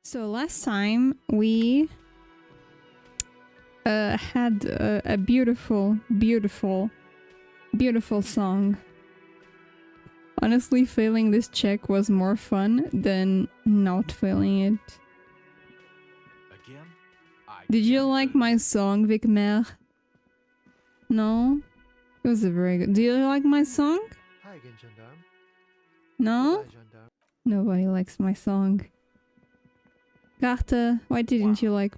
So last time we had a beautiful, beautiful, beautiful song. Honestly, failing this check was more fun than not failing it. Again? Did you like my song, Vicmer? No? It was a very good... Do you like my song? Hi again, gendarme. No? Goodbye, gendarme. Nobody likes my song. Carter, why didn't you like...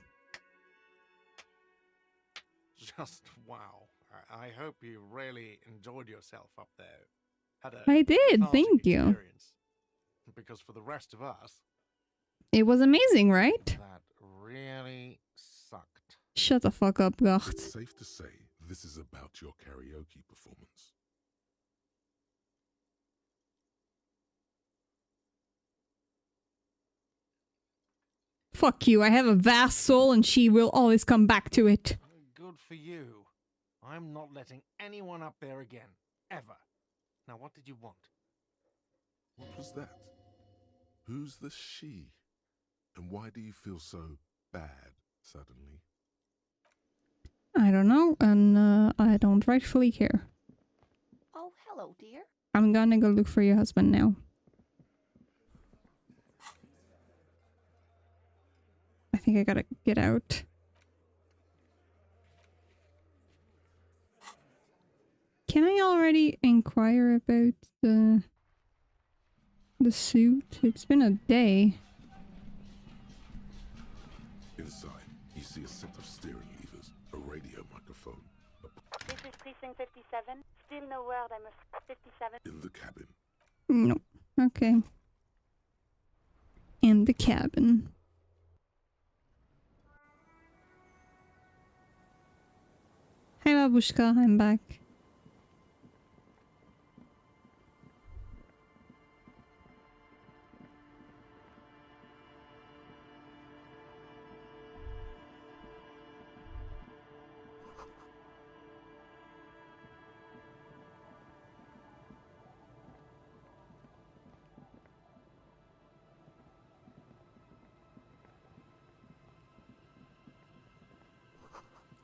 Just wow. I hope you really enjoyed yourself up there. Had a I did, cathartic thank you. experience. Because for the rest of us, It was amazing, right? that really sucked. Shut the fuck up, Gart. It's safe to say this is about your karaoke performance. Fuck you, I have a vast soul and she will always come back to it. Good for you. I'm not letting anyone up there again. Ever. Now what did you want? What was that? Who's the she? And why do you feel so bad suddenly? I don't know, and I don't rightfully care. Oh, hello, dear. I'm gonna go look for your husband now. I think I gotta get out. Can I already inquire about the suit? It's been a day. Inside, you see a set of steering levers, a radio microphone, This is Precinct 57. Still no word, I must... 57. in the cabin. No. Okay. In the cabin. Hi, Babushka. I'm back.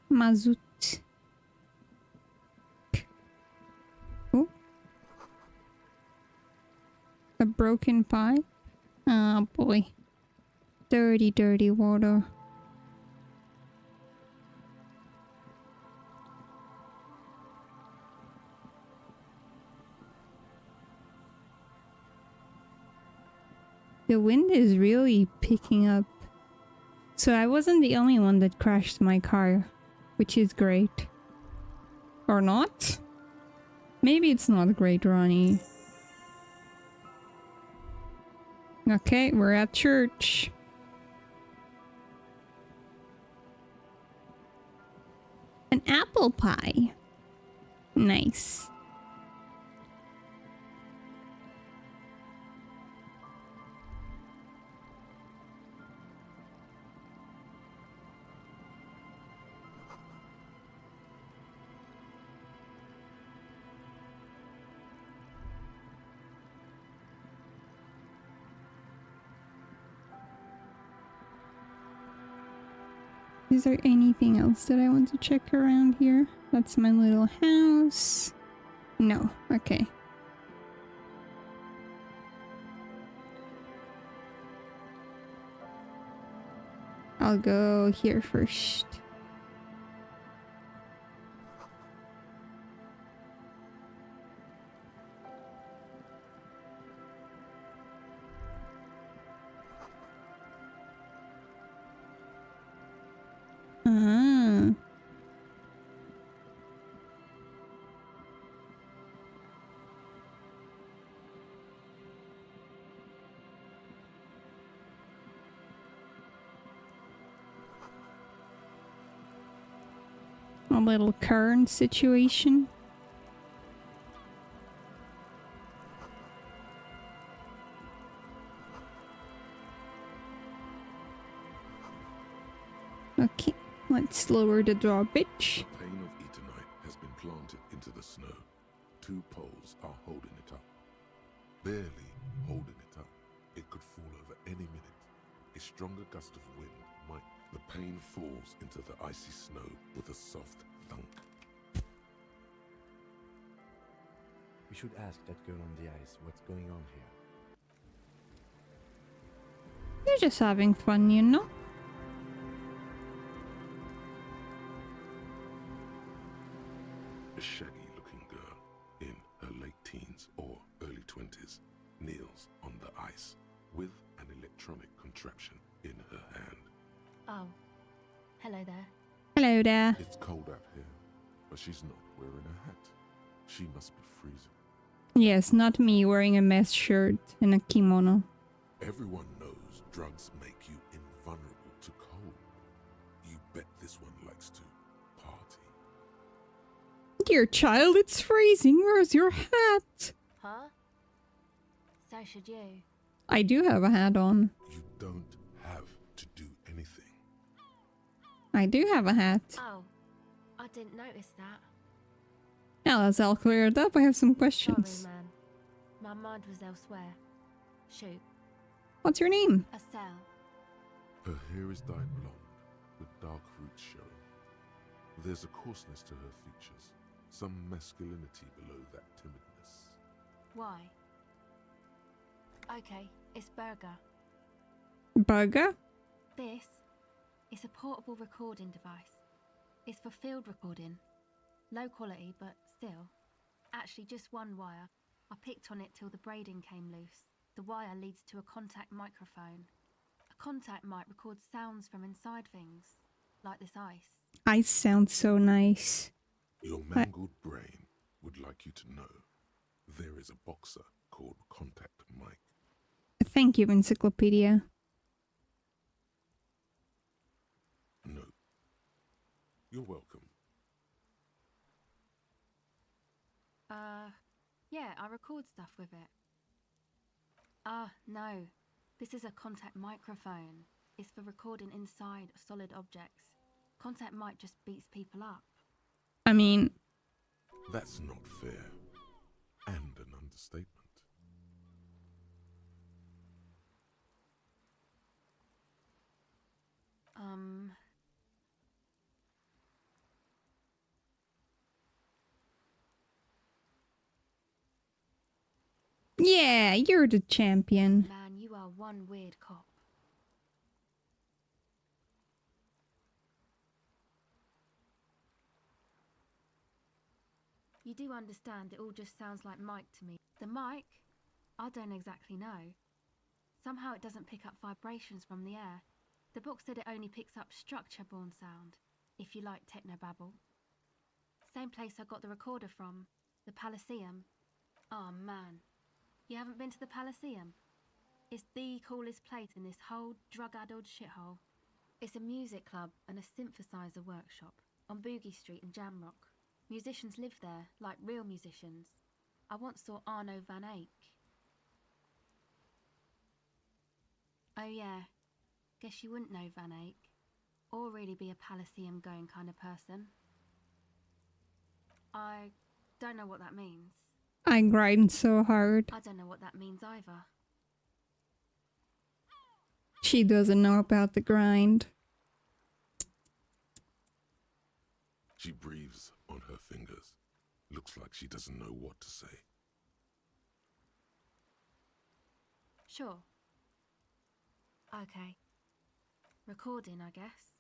Mazout. Oh. A broken pipe? Oh boy. Dirty, dirty water. The wind is really picking up. So I wasn't the only one that crashed my car, which is great. Or not? Maybe it's not great, Ronnie. Okay, we're at church. An apple pie. Nice. Is there anything else that I want to check around here? That's my little house. No, okay. I'll go here first. Ah. A little current situation. Okay, let's lower the drawbridge. The pane of eternite has been planted into the snow. 2 poles are holding it up. Barely holding it up. It could fall over any minute. A stronger gust of wind might... The pane falls into the icy snow with a soft thunk. We should ask that girl on the ice what's going on here. You're just having fun, you know? A shaggy-looking girl in her late teens or early 20s kneels on the ice with an electronic contraption in her hand. Oh, hello there. Hello there. It's cold out here, but she's not wearing a hat. She must be freezing. Yes, not me wearing a mess shirt and a kimono. Everyone knows drugs make you invulnerable to cold. You bet this one likes to party. Dear child, it's freezing. Where's your hat? Huh? So should you. I do have a hat on. You don't have to do anything. I do have a hat. Oh, I didn't notice that. Now that's all cleared up. I have some questions. Sorry, man. My mind was elsewhere. Shoot. What's your name? A cell. Her hair is dyed blonde, with dark roots showing. There's a coarseness to her features, some masculinity below that timidness. Why? Okay, it's Burger. Burger? This is a portable recording device. It's for field recording. Low quality, but still. Actually, just one wire. I picked on it till the braiding came loose. The wire leads to a contact microphone. A contact mic records sounds from inside things, like this ice. Ice sounds so nice. Your mangled brain would like you to know there is a boxer called Contact Mike. Thank you, Encyclopedia. No. You're welcome. Yeah, I record stuff with it. No. This is a contact microphone. It's for recording inside solid objects. Contact mic just beats people up. I mean, That's not fair. And an understatement. yeah, you're the champion. Man, you are one weird cop. You do understand it all just sounds like Mike to me. The mic? I don't exactly know. Somehow it doesn't pick up vibrations from the air. The book said it only picks up structure-borne sound, if you like technobabble. Same place I got the recorder from, the Elysium. Oh man, you haven't been to the Elysium? It's the coolest place in this whole drug-addled shithole. It's a music club and a synthesizer workshop on Boogie Street in Jamrock. Musicians live there, like real musicians. I once saw Arno van Eyck. Oh yeah, guess you wouldn't know Van Eyck, or really be a Elysium going kind of person. I don't know what that means. I grind so hard. I don't know what that means either. She doesn't know about the grind. She breathes on her fingers. Looks like she doesn't know what to say. Sure. Okay. Recording, I guess.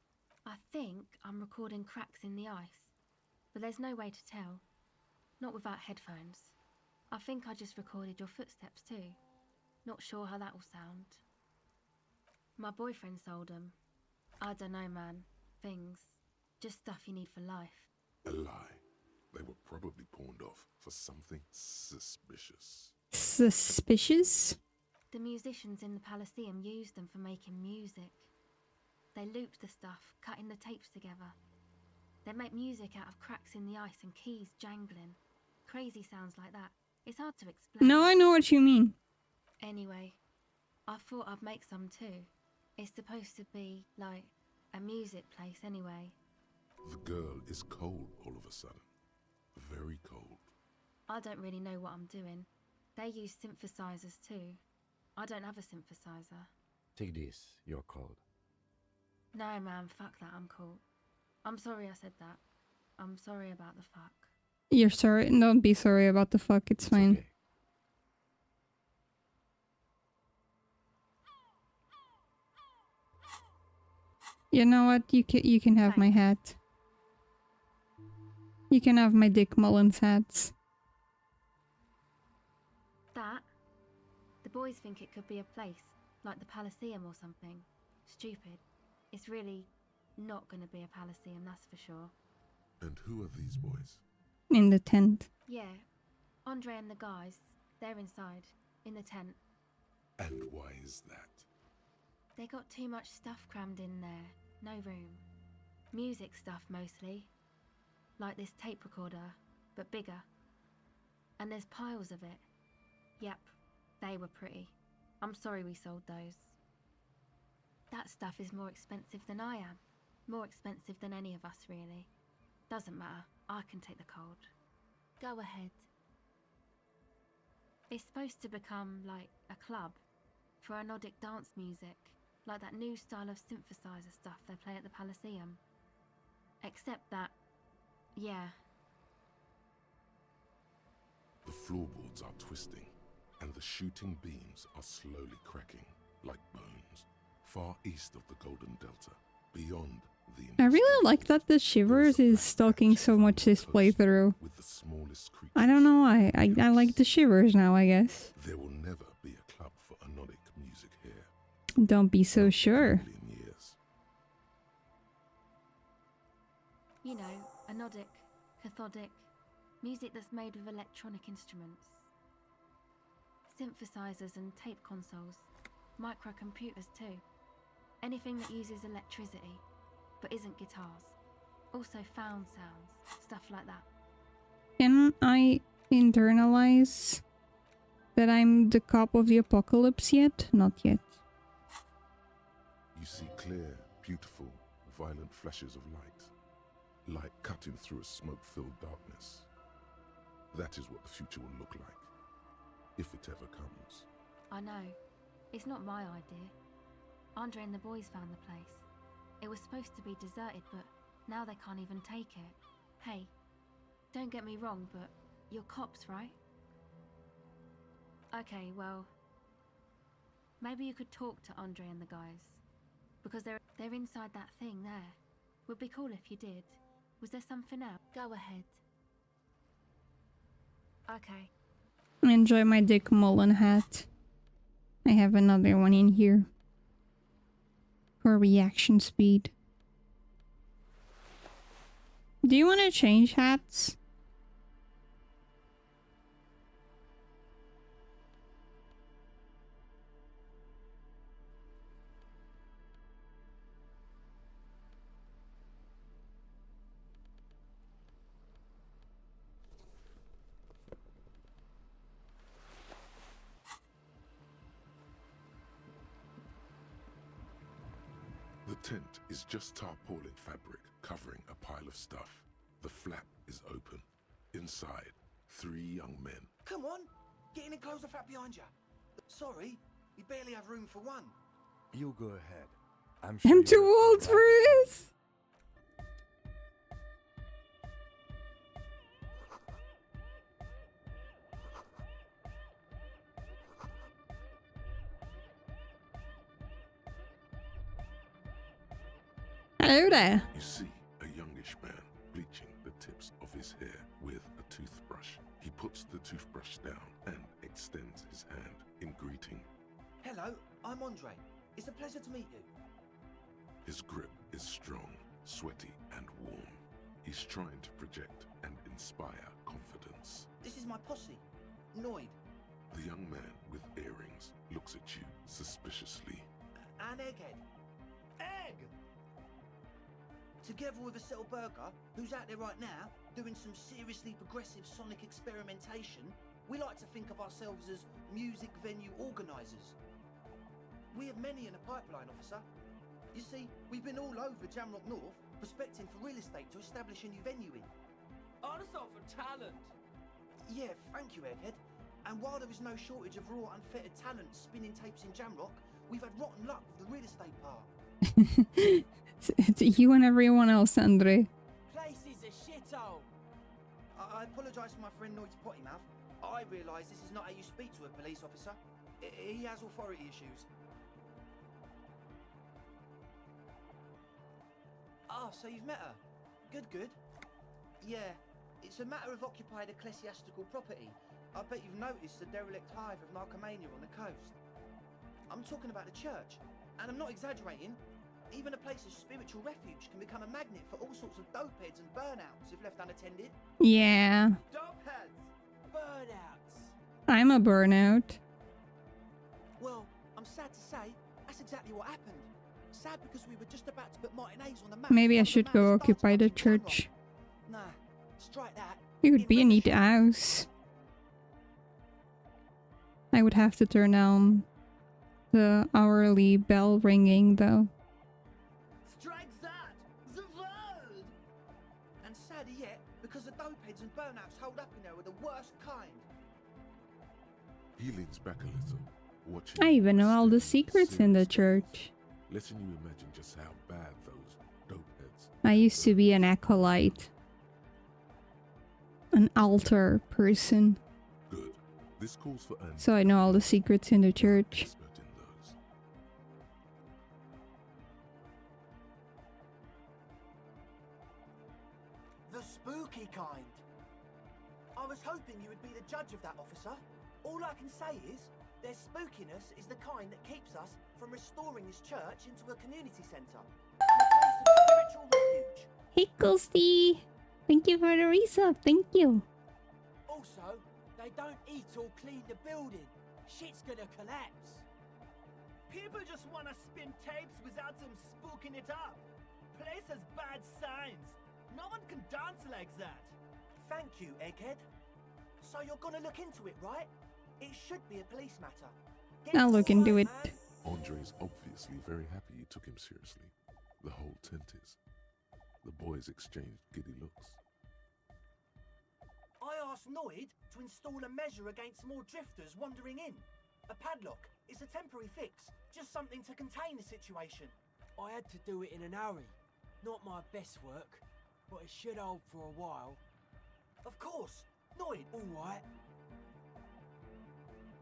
I think I'm recording cracks in the ice, but there's no way to tell. Not without headphones. I think I just recorded your footsteps too. Not sure how that will sound. My boyfriend sold them. I don't know, man. Things. Just stuff you need for life. A lie. They were probably pawned off for something suspicious. Suspicious? The musicians in the Elysium used them for making music. They looped the stuff, cutting the tapes together. They make music out of cracks in the ice and keys jangling. Crazy sounds like that. It's hard to explain. No, I know what you mean. Anyway, I thought I'd make some too. It's supposed to be, like, a music place anyway. The girl is cold all of a sudden. Very cold. I don't really know what I'm doing. They use synthesizers too. I don't have a synthesizer. Take this, you're cold. No, man, fuck that, I'm cool. I'm sorry I said that. I'm sorry about the fuck. You're sorry. Don't be sorry about the fuck. It's fine. Okay. You know what? You can have my hat. You can have my Dick Mullins hats. That? The boys think it could be a place, like the Elysium or something. Stupid. It's really not gonna be a Elysium, that's for sure. And who are these boys? In the tent. Yeah, Andre and the guys, they're inside, in the tent. And why is that? They got too much stuff crammed in there, no room. Music stuff mostly. Like this tape recorder, but bigger. And there's piles of it. Yep, they were pretty. I'm sorry we sold those. That stuff is more expensive than I am. More expensive than any of us, really. Doesn't matter, I can take the cold. Go ahead. It's supposed to become like a club for anodic dance music, like that new style of synthesizer stuff they play at the Elysium. Except that, yeah. The floorboards are twisting, and the shooting beams are slowly cracking, like bones, far east of the Golden Delta, beyond the... I really like that the Shivers is stalking so much this playthrough. With the smallest I don't know why. I like the Shivers now, I guess. There will never be a club for anodic music here. Don't be so sure. In years. You know, anodic, cathodic, music that's made with electronic instruments. Synthesizers and tape consoles, microcomputers too. Anything that uses electricity, but isn't guitars. Also found sounds, stuff like that. Can I internalize that I'm the cop of the apocalypse yet? Not yet. You see clear, beautiful, violent flashes of light. Light cutting through a smoke-filled darkness. That is what the future will look like. If it ever comes. I know. It's not my idea. Andre and the boys found the place. It was supposed to be deserted, but now they can't even take it. Hey, don't get me wrong, but you're cops, right? Okay, well, maybe you could talk to Andre and the guys. Because they're inside that thing there. Would be cool if you did. Was there something else? Go ahead. Okay. Enjoy my Dick Mullen hat. I have another one in here. For reaction speed. Do you want to change hats? The tent is just tarpaulin fabric covering a pile of stuff. The flap is open. Inside, 3 young men. Come on, get in and close the flap behind you. Sorry, we barely have room for one. You go ahead. I'm I'm too you're old for this. Hello there. You see a youngish man bleaching the tips of his hair with a toothbrush. He puts the toothbrush down and extends his hand in greeting. Hello, I'm Andre. It's a pleasure to meet you. His grip is strong, sweaty, and warm. He's trying to project and inspire confidence. This is my posse, Noid. The young man with earrings looks at you suspiciously. And Egghead. Egg! Together with a Settle Burger, who's out there right now, doing some seriously progressive sonic experimentation, we like to think of ourselves as music venue organisers. We have many in the pipeline, officer. You see, we've been all over Jamrock North, prospecting for real estate to establish a new venue in. Artists are for talent. Yeah, thank you, Egghead. And while there is no shortage of raw, unfettered talent spinning tapes in Jamrock, We've had rotten luck with the real estate part. It's you and everyone else, Andre. Place is a shithole. I apologise for my friend Noid's potty mouth. I realise this is not how you speak to a police officer. He has authority issues. Ah, so you've met her. Good. Yeah, it's a matter of occupied ecclesiastical property. I bet you've noticed the derelict hive of Narcomania on the coast. I'm talking about the church, and I'm not exaggerating. Even a place of spiritual refuge can become a magnet for all sorts of dopeheads and burnouts if left unattended. Yeah, Dopeheads. Burnouts. I'm a burnout. Well, I'm sad to say, that's exactly what happened. Sad because we were just about to put Martinez on the map. Maybe I One of the should man's go starts occupy the watching John Rock. church. Nah, strike that. It would In be a neat membership. house. I would have to turn down the hourly bell ringing though. Strike that! The world! And sadder yet, because the dopeheads and burnouts holed up in there were the worst kind. He leans back a little, watching. I even know all the steady, secrets in the serious church. gaze, letting you imagine just how bad those dopeheads. I used to be an acolyte. An altar person. Good. This calls for an So I know all the secrets in the church. expert in those. The spooky kind. I was hoping you would be the judge of that, officer. All I can say is, their spookiness is the kind that keeps us from restoring this church into a community centre. And a place of spiritual refuge. Hey, Ghosty! Thank you for the resub. Thank you. Also, they don't eat or clean the building. Shit's gonna collapse. People just wanna spin tapes without them spooking it up. Place has bad signs. No one can dance like that. Thank you, Egghead. So you're gonna look into it, right? It should be a police matter. Get I'll look all into right, it. man. Andre's obviously very happy you took him seriously. The whole tent is. The boys exchanged giddy looks. I asked Noid to install a measure against more drifters wandering in. A padlock. It's a temporary fix. Just something to contain the situation. I had to do it in a hurry. Not my best work, but it should hold for a while. Of course. Noid. All right.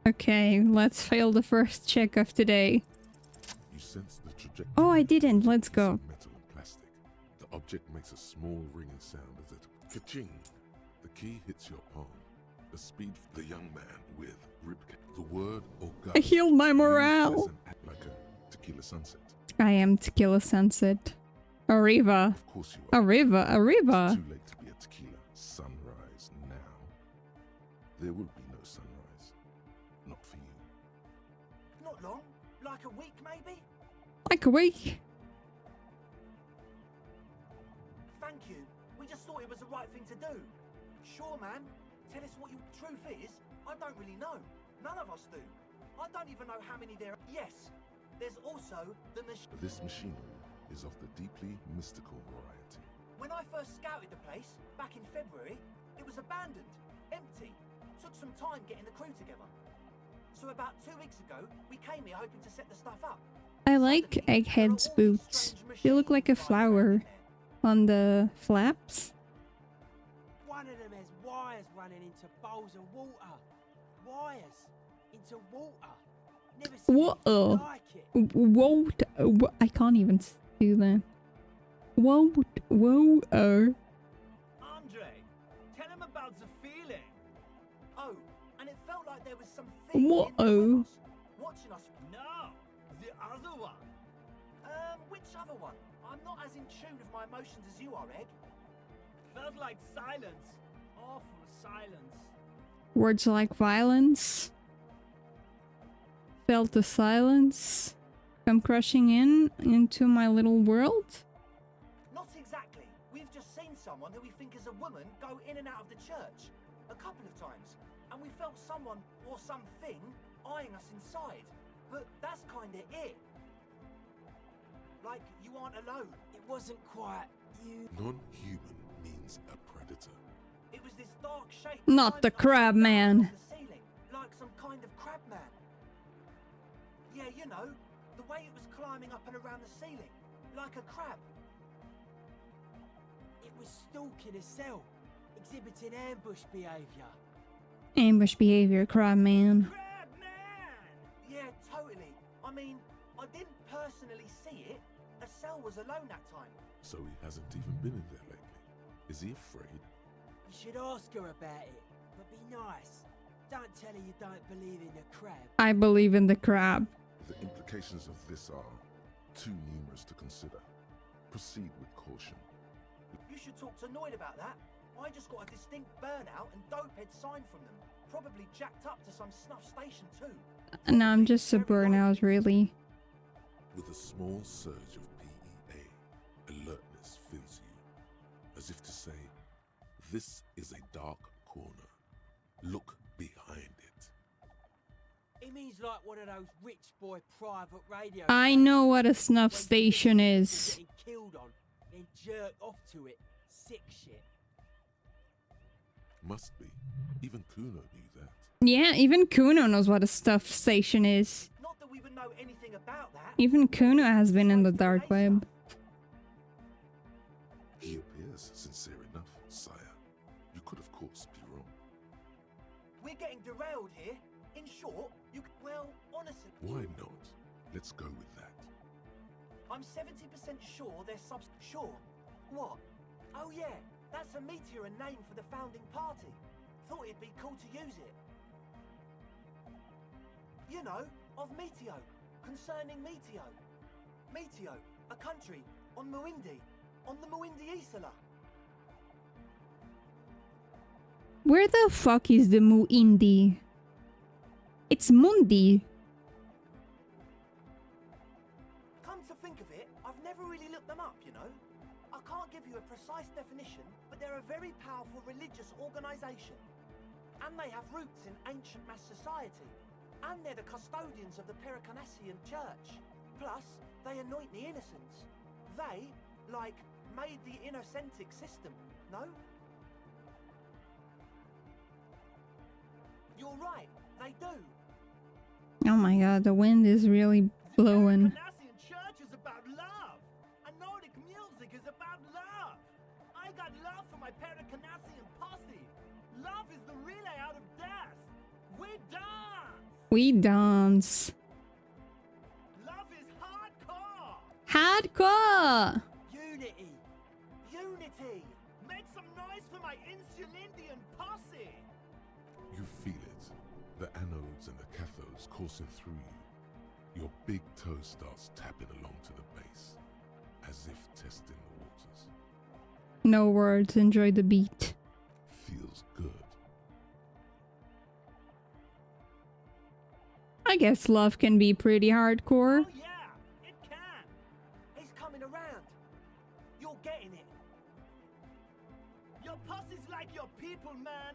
Okay, let's fail the first check of today. You sense the trajectory. Oh, I didn't. Let's of go. metal and plastic. The object makes a small ringing sound as it ka-ching. The key hits your palm. The speed the young man with ribcage. The word orgasm. I healed my morale. Like a tequila sunset. I am Tequila Sunset. Arriva. Of course you are. Arriva. It's Arriva. too late to be a tequila sunrise now. There will be no sunrise. Not for you. Not long. Like a week, maybe? Like a week. Thank you. We just thought it was the right thing to do. Sure, man. Tell us what your truth is. I don't really know. None of us do. I don't even know how many there are. Yes. There's also the machine. This machinery is of the deeply mystical variety. When I first scouted the place, back in February, it was abandoned, empty. Took some time getting the crew together. So about 2 weeks ago, we came here hoping to set the stuff up. I like Suddenly, there are Egghead's all these boots. strange They look like a machines lying around flower in there. on the flaps. One of them has wires running into bowls of water. Wires into water. Never seen Water. anything like it. Whoa. I can't even do that. Whoa. Whoa. Andre, tell him about the feeling. Oh, and it felt like there was some thing What? in there with us, watching us. No, the other one. Which other one? I'm not as in tune with my emotions as you are, Egg. Felt like silence. Awful silence. Words like violence. Felt the silence. Come crushing into my little world. Not exactly. We've just seen someone who we think is a woman go in and out of the church a couple of times, and we felt someone or something eyeing us inside. But that's kinda it. Like you aren't alone. It wasn't quite you. Non-human means a predator. It was this dark shape. Not the climbing up crab and down man. from the ceiling, like some kind of crab man. Yeah, you know, The way it was climbing up and around the ceiling, like a crab. It was stalking a cell, exhibiting ambush behaviour. Ambush behavior, crab man. Crab man! Yeah, totally. I mean, I didn't personally see it. A cell was alone that time. So he hasn't even been in there lately. Is he afraid? You should ask her about it, but be nice. Don't tell her you don't believe in the crab. I believe in the crab. The implications of this are too numerous to consider. Proceed with caution. You should talk to Noid about that. I just got a distinct burnout and dopehead sign from them. Probably jacked up to some snuff station too. No, I'm just a burnout, really. With a small surge of PEA, alertness fills you, as if to say, this is a dark corner. Look behind it. He means like one of those rich boy private radio. I know what a snuff where you station get people is. getting killed on, then jerk off to it. Sick shit. Must be. Even Kuno knew that. Yeah, even Kuno knows what a stuff station is. Not that we would know anything about that. Even Kuno has been in the dark web. He appears sincere enough, sire. You could, of course, be wrong. We're getting derailed here. In short, you could, well, honestly. Why not? Let's go with that. I'm 70% sure there's Sure. What? Oh yeah, that's a meteor and name for the founding party. Thought it'd be cool to use it. You know, of Meteo. Concerning Meteo. Meteo, a country on Muindi. On the Muindi Isla. Where the fuck is the Muindi? It's Mundi. Come to think of it, I've never really looked them up, you know. I can't give you a precise definition, but they're a very powerful religious organisation. And they have roots in ancient mass society. And they're the custodians of the Pericanassian Church. Plus, they anoint the innocents. They, like, made the Innocentic system, no? You're right, they do. Oh my god, the wind is really blowing. Pericanassian Church is about love. And Nordic music is about love. I got love for my Pericanassian posse. Love is the relay out of death. We dance. We dance. Love is hardcore. Hardcore! Unity. Unity. Make some noise for my Insulindian posse. You feel it. The anodes and the cathodes coursing through you. Your big toe starts tapping along to the base, as if testing the waters. No words, enjoy the beat. Feels good. I guess love can be pretty hardcore. Oh yeah, it can. He's coming around. You're getting it. Your pussy's like your people, man.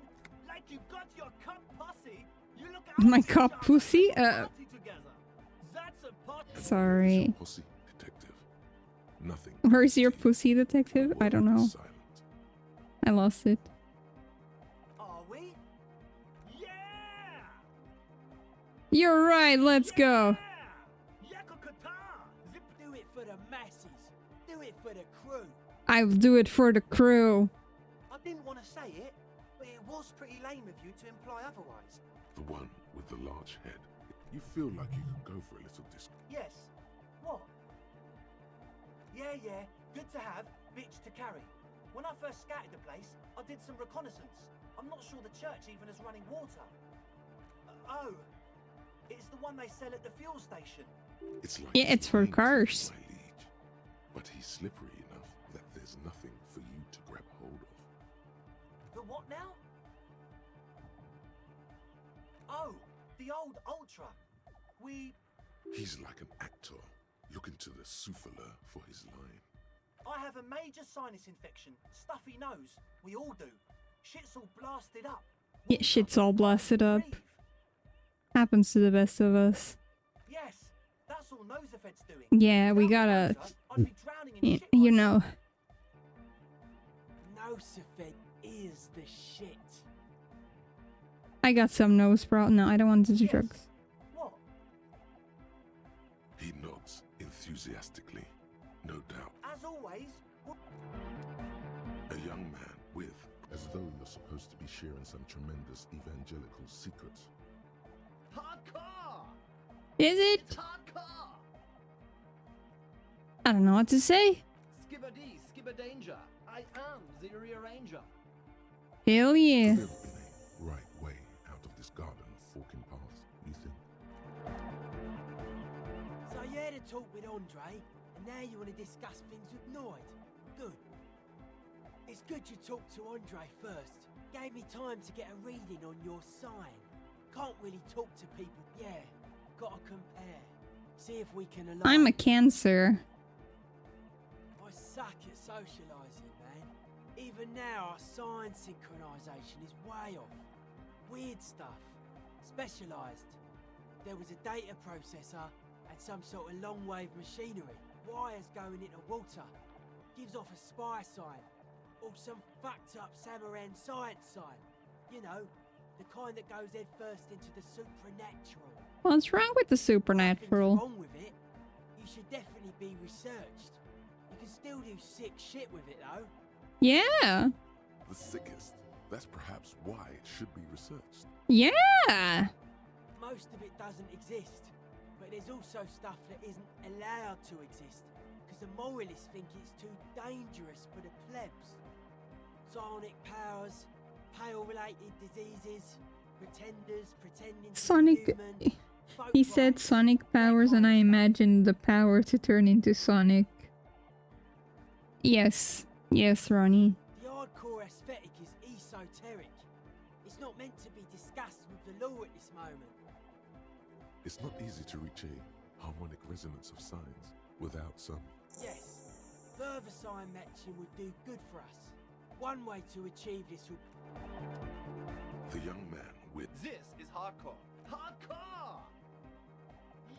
Like you got your cup pussy. You look out My for cup each other pussy? and party together. That's a party. Sorry. Your pussy, detective. Nothing. Where's your pussy, detective? I don't know. Silent. I lost it. Are we? Yeah. You're right, let's go. Yeah. Yakokata. Zip. Do it for the masses. Do it for the crew. I'll do it for the crew. I didn't want to say it, but it was pretty lame of you to imply otherwise. The one with the large head. You feel like you could go for a little Yes. What? Yeah, good to have, bitch to carry. When I first scouted the place, I did some reconnaissance. I'm not sure the church even is running water. Oh, it's the one they sell at the fuel station. It's like Yeah, it's for flying to cars. my liege, but he's slippery enough that there's nothing for you to grab hold of. The what now? Oh, the old Ultra. He's like an actor looking to the souffleur for his line. I have a major sinus infection. Stuffy nose. We all do. Shit's all blasted up. Yeah, shit's all blasted up. Breathe. Happens to the best of us. Yes, that's all Nosefed's doing. Yeah, we Without gotta, Nosa, I'd be drowning in shit you right know. Nosefed is the shit. I got some nose sprout. No, I don't want to do Yes. drugs. What? He nods enthusiastically, no doubt. As always, A young man with, as though you're supposed to be sharing some tremendous evangelical secrets. hardcore! Is it? It's hardcore! I don't know what to say. Skibber-dee, skibber-danger. I am the rearranger. Hell yeah. Could there have been a right way out of this garden of forking paths, you think? So you had a talk with Andre, and now you want to discuss things with Noid. Good. It's good you talked to Andre first. Gave me time to get a reading on your sign. Can't really talk to people. Yeah, gotta compare. See if we can align. I'm a Cancer. I suck at socialising, man. Even now, our sign synchronisation is way off. Weird stuff. Specialised. There was a data processor and some sort of long-wave machinery. Wires going into water. Gives off a spy sign. Or some fucked-up Samaran science sign. You know, the kind that goes head first into the supernatural. What's wrong with the Nothing's supernatural? wrong with it. You should definitely be researched. You can still do sick shit with it, though. Yeah. The sickest. That's perhaps why it should be researched. Yeah. Most of it doesn't exist, but there's also stuff that isn't allowed to exist, because the moralists think it's too dangerous for the plebs. Sonic powers, pale-related diseases, pretenders pretending to Sonic. be human, folk He said rights, Sonic that powers, kind and of I stuff. imagined the power to turn into Sonic. Yes. Yes, Ronnie. The hardcore aesthetic is esoteric. It's not meant to be discussed with the law at this moment. It's not easy to reach a harmonic resonance of signs without some. Yes, further sign matching would do good for us. One way to achieve this would... The young man with. This is hardcore. Hardcore!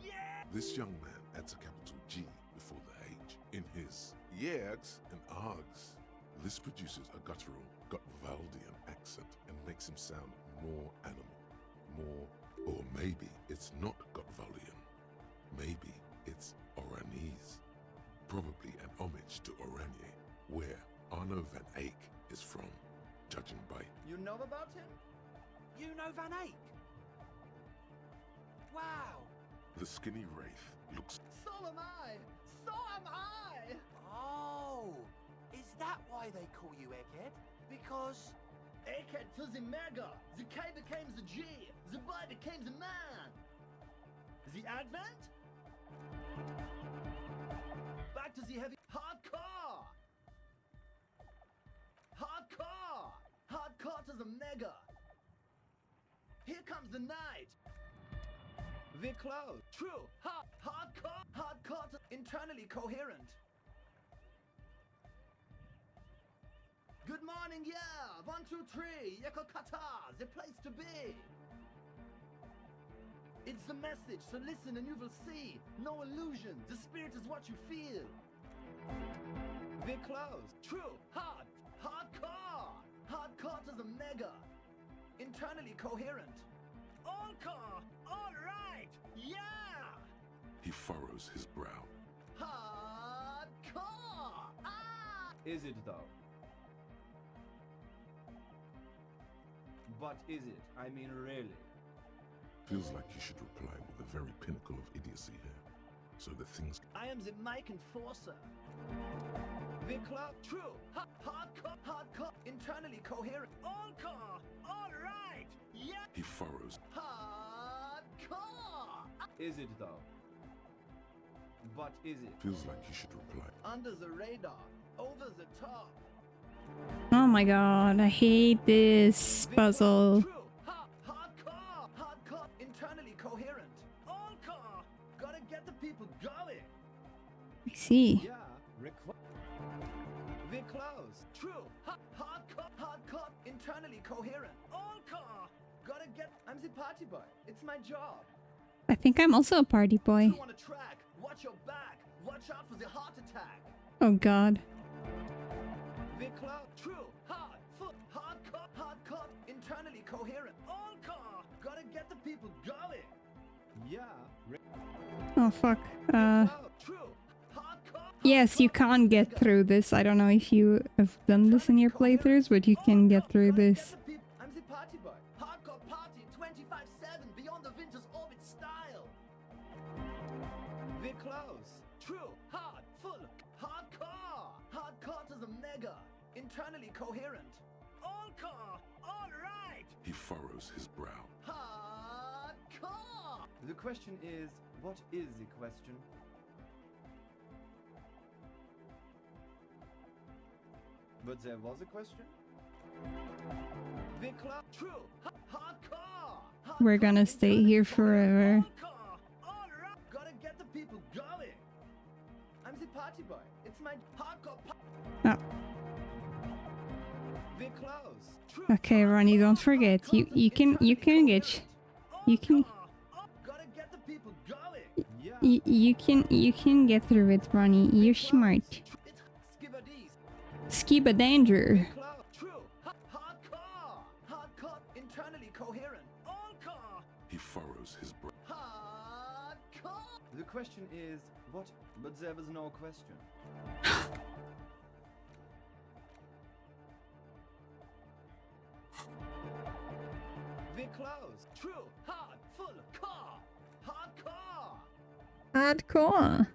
Yeah! This young man adds a capital G before the H in his yegs and args. This produces a guttural, Gotwaldian accent and makes him sound more animal, more. Or maybe it's not Gotwaldian. Maybe it's Oranese. Probably an homage to Oranje, where Arno van Eyck is from, judging by. You know about him? You know Van Eyck? Wow! The skinny wraith looks. So am I! So am I! Oh! Is that why they call you Egghead? Because... Egghead to the mega! The K became the G! The boy became the man! The Advent? Back to the heavy... Hardcore! Hardcore! Hardcore to the mega! Here comes the night! We're close. True. Hardcore. Hardcore to internally coherent. Good morning, yeah. 1, 2, 3. Yeko kata. The place to be. It's the message, so listen and you will see. No illusion. The spirit is what you feel. We're close. True. Hardcore. Hardcore to the mega. Internally coherent. All car. All right. Yeah. He furrows his brow. Hardcore. Ah. Is it though? But is it? I mean, really? Feels like you should reply with the very pinnacle of idiocy here, so that things. I am the mic enforcer. We're close. True. Hardcore. Hardcore. Internally coherent. All car. All right. Yeah. He furrows. Hardcore. Is it though? But is it? Feels like you should reply. Under the radar. Over the top. Oh my god, I hate this puzzle. True. Hardcore. Hardcore. Internally coherent. All car. Gotta get the people going. I see. Yeah. We're close. True. Hardcore. Hardcore. Internally coherent. All car. Gotta get. I'm the party boy. It's my job. I think I'm also a party boy. You on a track. Watch your back. Watch out for the heart attack. Oh god. We're close. True. Hardcore. Hardcore. Internally coherent. All car. Gotta get the people going. Yeah. Oh Oh fuck. True. Hardcore. Yes, you can't get through this. I don't know if you have done this in your playthroughs, but you can get through this. I'm the party boy. Hardcore party 25/7 beyond the winter's orbit style. We're close. True, hard, full, hardcore. Hardcore to the mega. Internally coherent. All car. All right. He furrows his brow. Hardcore. The question is, what is the question? But there was a question? We're close. True, hardcore. We're gonna stay here forever. Car. All right. Gotta get the people going. I'm the party boy. It's my hardcore. Oh, We're close. True. okay, Ronnie, don't forget. You can get you can Gotta get the people going. Yeah. you can get through it, Ronnie. You're smart. It's skibadis. Skiba danger. Cloud. True. Hardcore. Hardcore. Internally coherent. All car. He furrows his brow. Hardcore. The question is, what? But there was no question. We're close. True. Hard. Full. Car. Hardcore. Hardcore.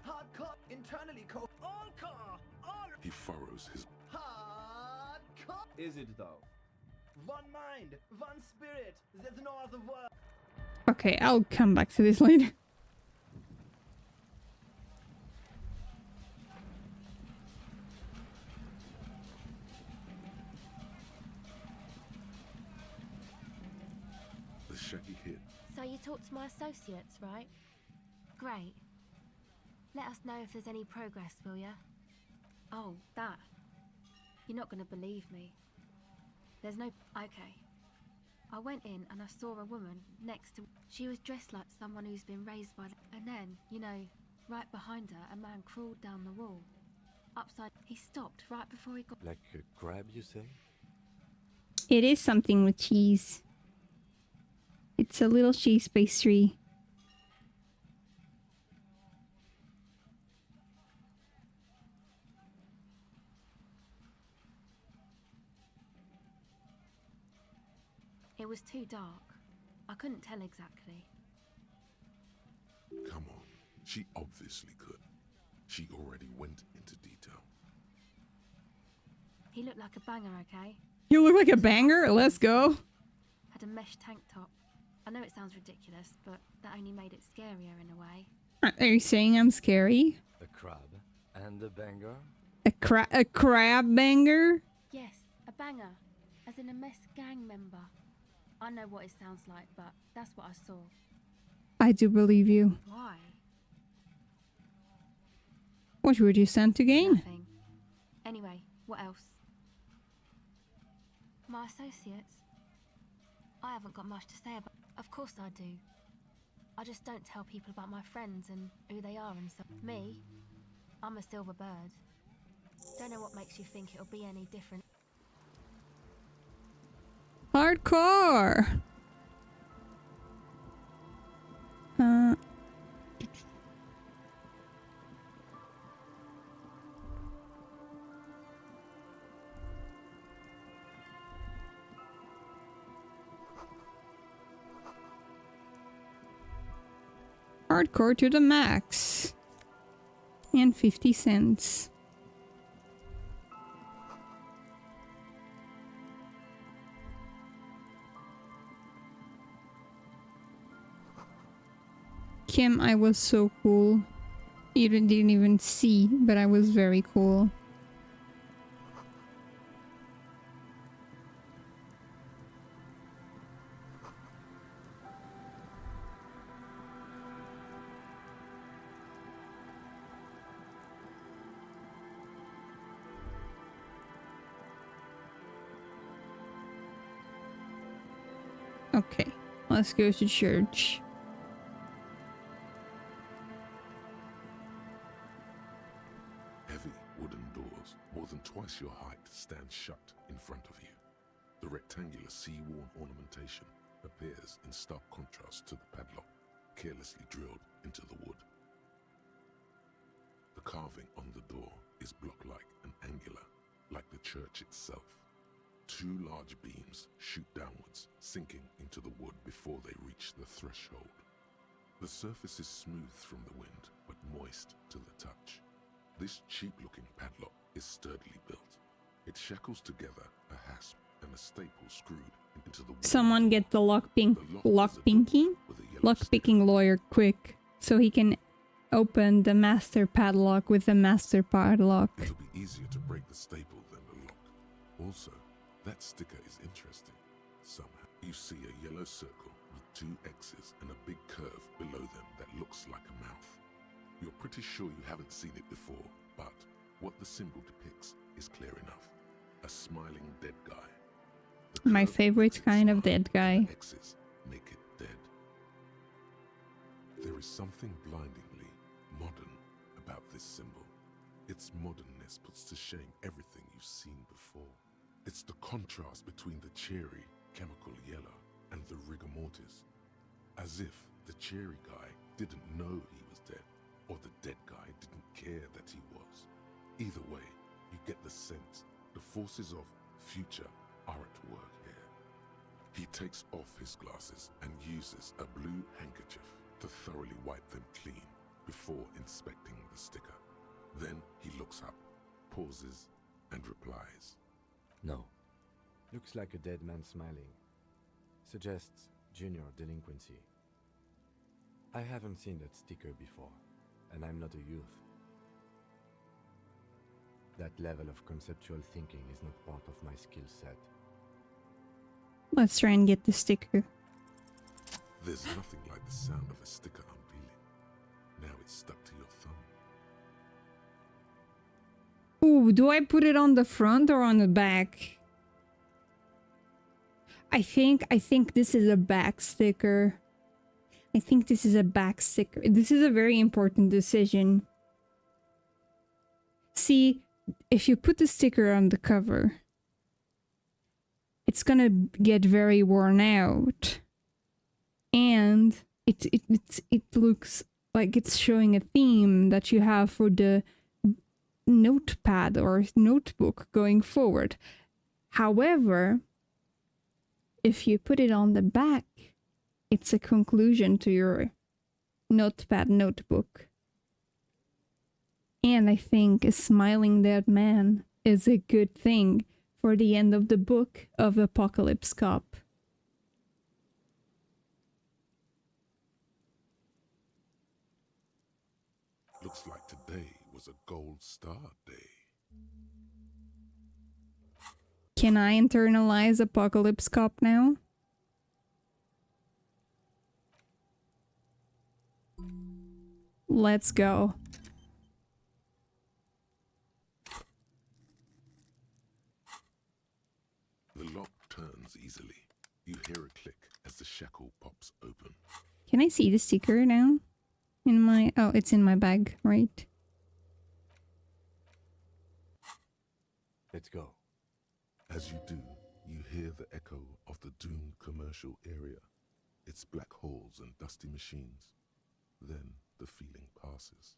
Hardcore. Internally All car. All He furrows his hardcore. Is it though? One mind. One spirit. There's no other word. Okay, I'll come back to this later. the shaggy hit. So you talked to my associates, right? Great. Let us know if there's any progress, will ya? Oh, that. You're not gonna believe me. There's no... Okay. I went in and I saw a woman next to... She was dressed like someone who's been raised by... And then, you know, right behind her, a man crawled down the wall. Upside... He stopped right before he got... Like a crab, you say? It is something with cheese. It's a little cheese pastry. It was too dark. I couldn't tell exactly. Come on. She obviously could. She already went into detail. He looked like a banger, okay? You look like a banger. Let's go. Had a mesh tank top. I know it sounds ridiculous, but that only made it scarier in a way. Are you saying I'm scary? A crab and a banger? A crab banger? Yes, a banger. As in a mess gang member. I know what it sounds like, but that's what I saw. I do believe you. Why? What would you stand to gain? Nothing. Anyway, what else? My associates? I haven't got much to say about... Of course I do. I just don't tell people about my friends and who they are and so... Me? I'm a silver bird. Don't know what makes you think it'll be any different. Hardcore! Hardcore to the max. And 50 cents. Kim, I was so cool. You didn't even see, but I was very cool. Okay, let's go to church. Heavy wooden doors, more than twice your height, stand shut in front of you. The rectangular sea-worn ornamentation appears in stark contrast to the padlock, carelessly drilled into the wood. The carving on the door is block-like and angular, like the church itself. Two large beams shoot downwards, sinking into the wood before they reach the threshold. The surface is smooth from the wind, but moist to the touch. This cheap-looking padlock is sturdily built. It shackles together a hasp and a staple screwed into the wood. Someone get the lockpicking with a yellow lockpicking lawyer quick, so he can open the master padlock with the master padlock. It'll be easier to break the staple than the lock. Also, that sticker is interesting. Somehow, you see a yellow circle with two X's and a big curve below them that looks like a mouth. You're pretty sure you haven't seen it before, but what the symbol depicts is clear enough. A smiling dead guy. The My curve favorite makes it kind of smile, dead guy. and the X's make it dead. There is something blindingly modern about this symbol. Its modernness puts to shame everything you've seen before. It's the contrast between the cheery, chemical yellow and the rigor mortis. As if the cheery guy didn't know he was dead, or the dead guy didn't care that he was. Either way, you get the sense the forces of future are at work here. He takes off his glasses and uses a blue handkerchief to thoroughly wipe them clean before inspecting the sticker. Then he looks up, pauses, and replies. No. Looks like a dead man smiling. Suggests junior delinquency. I haven't seen that sticker before, and I'm not a youth. That level of conceptual thinking is not part of my skill set. Let's try and get the sticker. There's nothing like the sound of a sticker unpeeling. Now it's stuck to your thumb. Ooh, do I put it on the front or on the back? I think this is a back sticker. I think this is a back sticker. This is a very important decision. See, if you put the sticker on the cover, it's gonna get very worn out. And it looks like it's showing a theme that you have for the notepad or notebook going forward. However, if you put it on the back, it's a conclusion to your notepad notebook. And I think a smiling dead man is a good thing for the end of the book of Apocalypse Cop. Looks like today was a gold star day. Can I internalize Apocalypse Cop now? Let's go. The lock turns easily. You hear a click as the shackle pops open. Can I see the sticker now? In my... Oh, it's in my bag, right? Let's go. As you do, you hear the echo of the doomed commercial area. Its black holes and dusty machines. Then the feeling passes.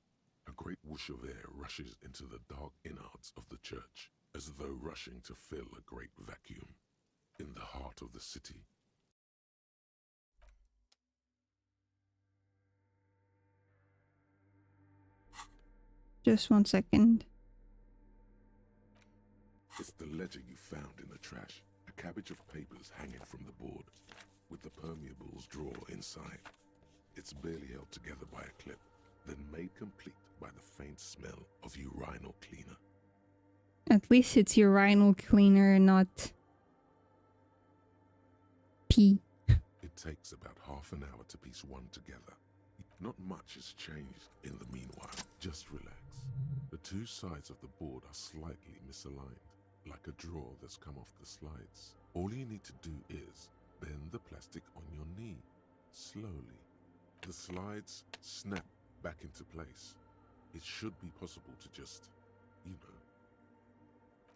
A great whoosh of air rushes into the dark innards of the church, as though rushing to fill a great vacuum. In the heart of the city, Just 1 second. it's the ledger you found in the trash. A cabbage of papers hanging from the board, with the permeables drawer inside. It's barely held together by a clip, then made complete by the faint smell of urinal cleaner. At least it's urinal cleaner and not... pee. It takes about half an hour to piece one together. Not much has changed in the meanwhile. Just relax. The two sides of the board are slightly misaligned, like a drawer that's come off the slides. All you need to do is bend the plastic on your knee, slowly. The slides snap back into place. It should be possible to just,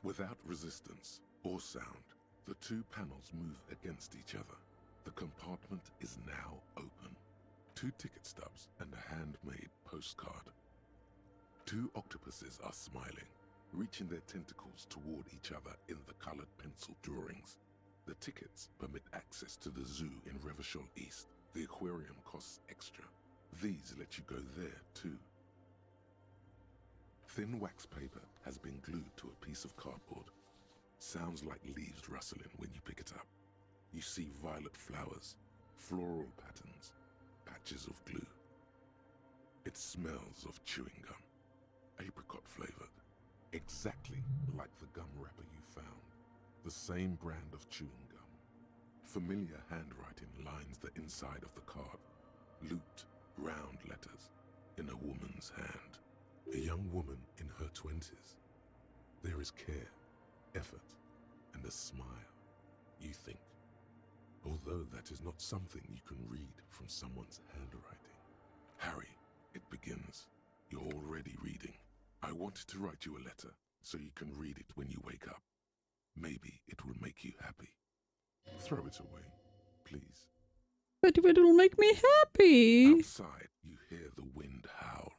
without resistance or sound, the two panels move against each other. The compartment is now open. 2 ticket stubs and a handmade postcard. 2 octopuses are smiling, reaching their tentacles toward each other in the colored pencil drawings. The tickets permit access to the zoo in Revachol East. The aquarium costs extra. These let you go there too. Thin wax paper has been glued to a piece of cardboard. Sounds like leaves rustling when you pick it up. You see violet flowers, floral patterns, patches of glue. It smells of chewing gum, apricot flavored, exactly like the gum wrapper you found. The same brand of chewing gum. Familiar handwriting lines the inside of the card. Looped, round letters in a woman's hand. A young woman in her 20s. There is care, effort, and a smile, you think. Although that is not something you can read from someone's handwriting. Harry, it begins. You're already reading. I wanted to write you a letter so you can read it when you wake up. Maybe it will make you happy. Throw it away, please. But it'll make me happy. Outside, you hear the wind howl.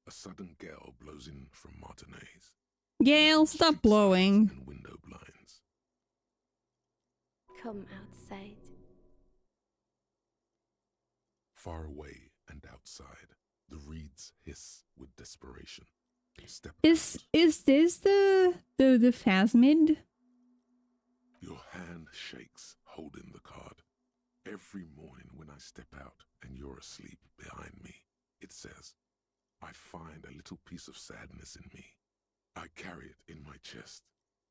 A sudden gale blows in from Martinez. Gale, stop blowing. And window blinds. Come outside. Far away and outside, the reeds hiss with desperation. Step Is this the phasmid? Your hand shakes, holding the card. Every morning when I step out and you're asleep behind me, it says, I find a little piece of sadness in me. I carry it in my chest,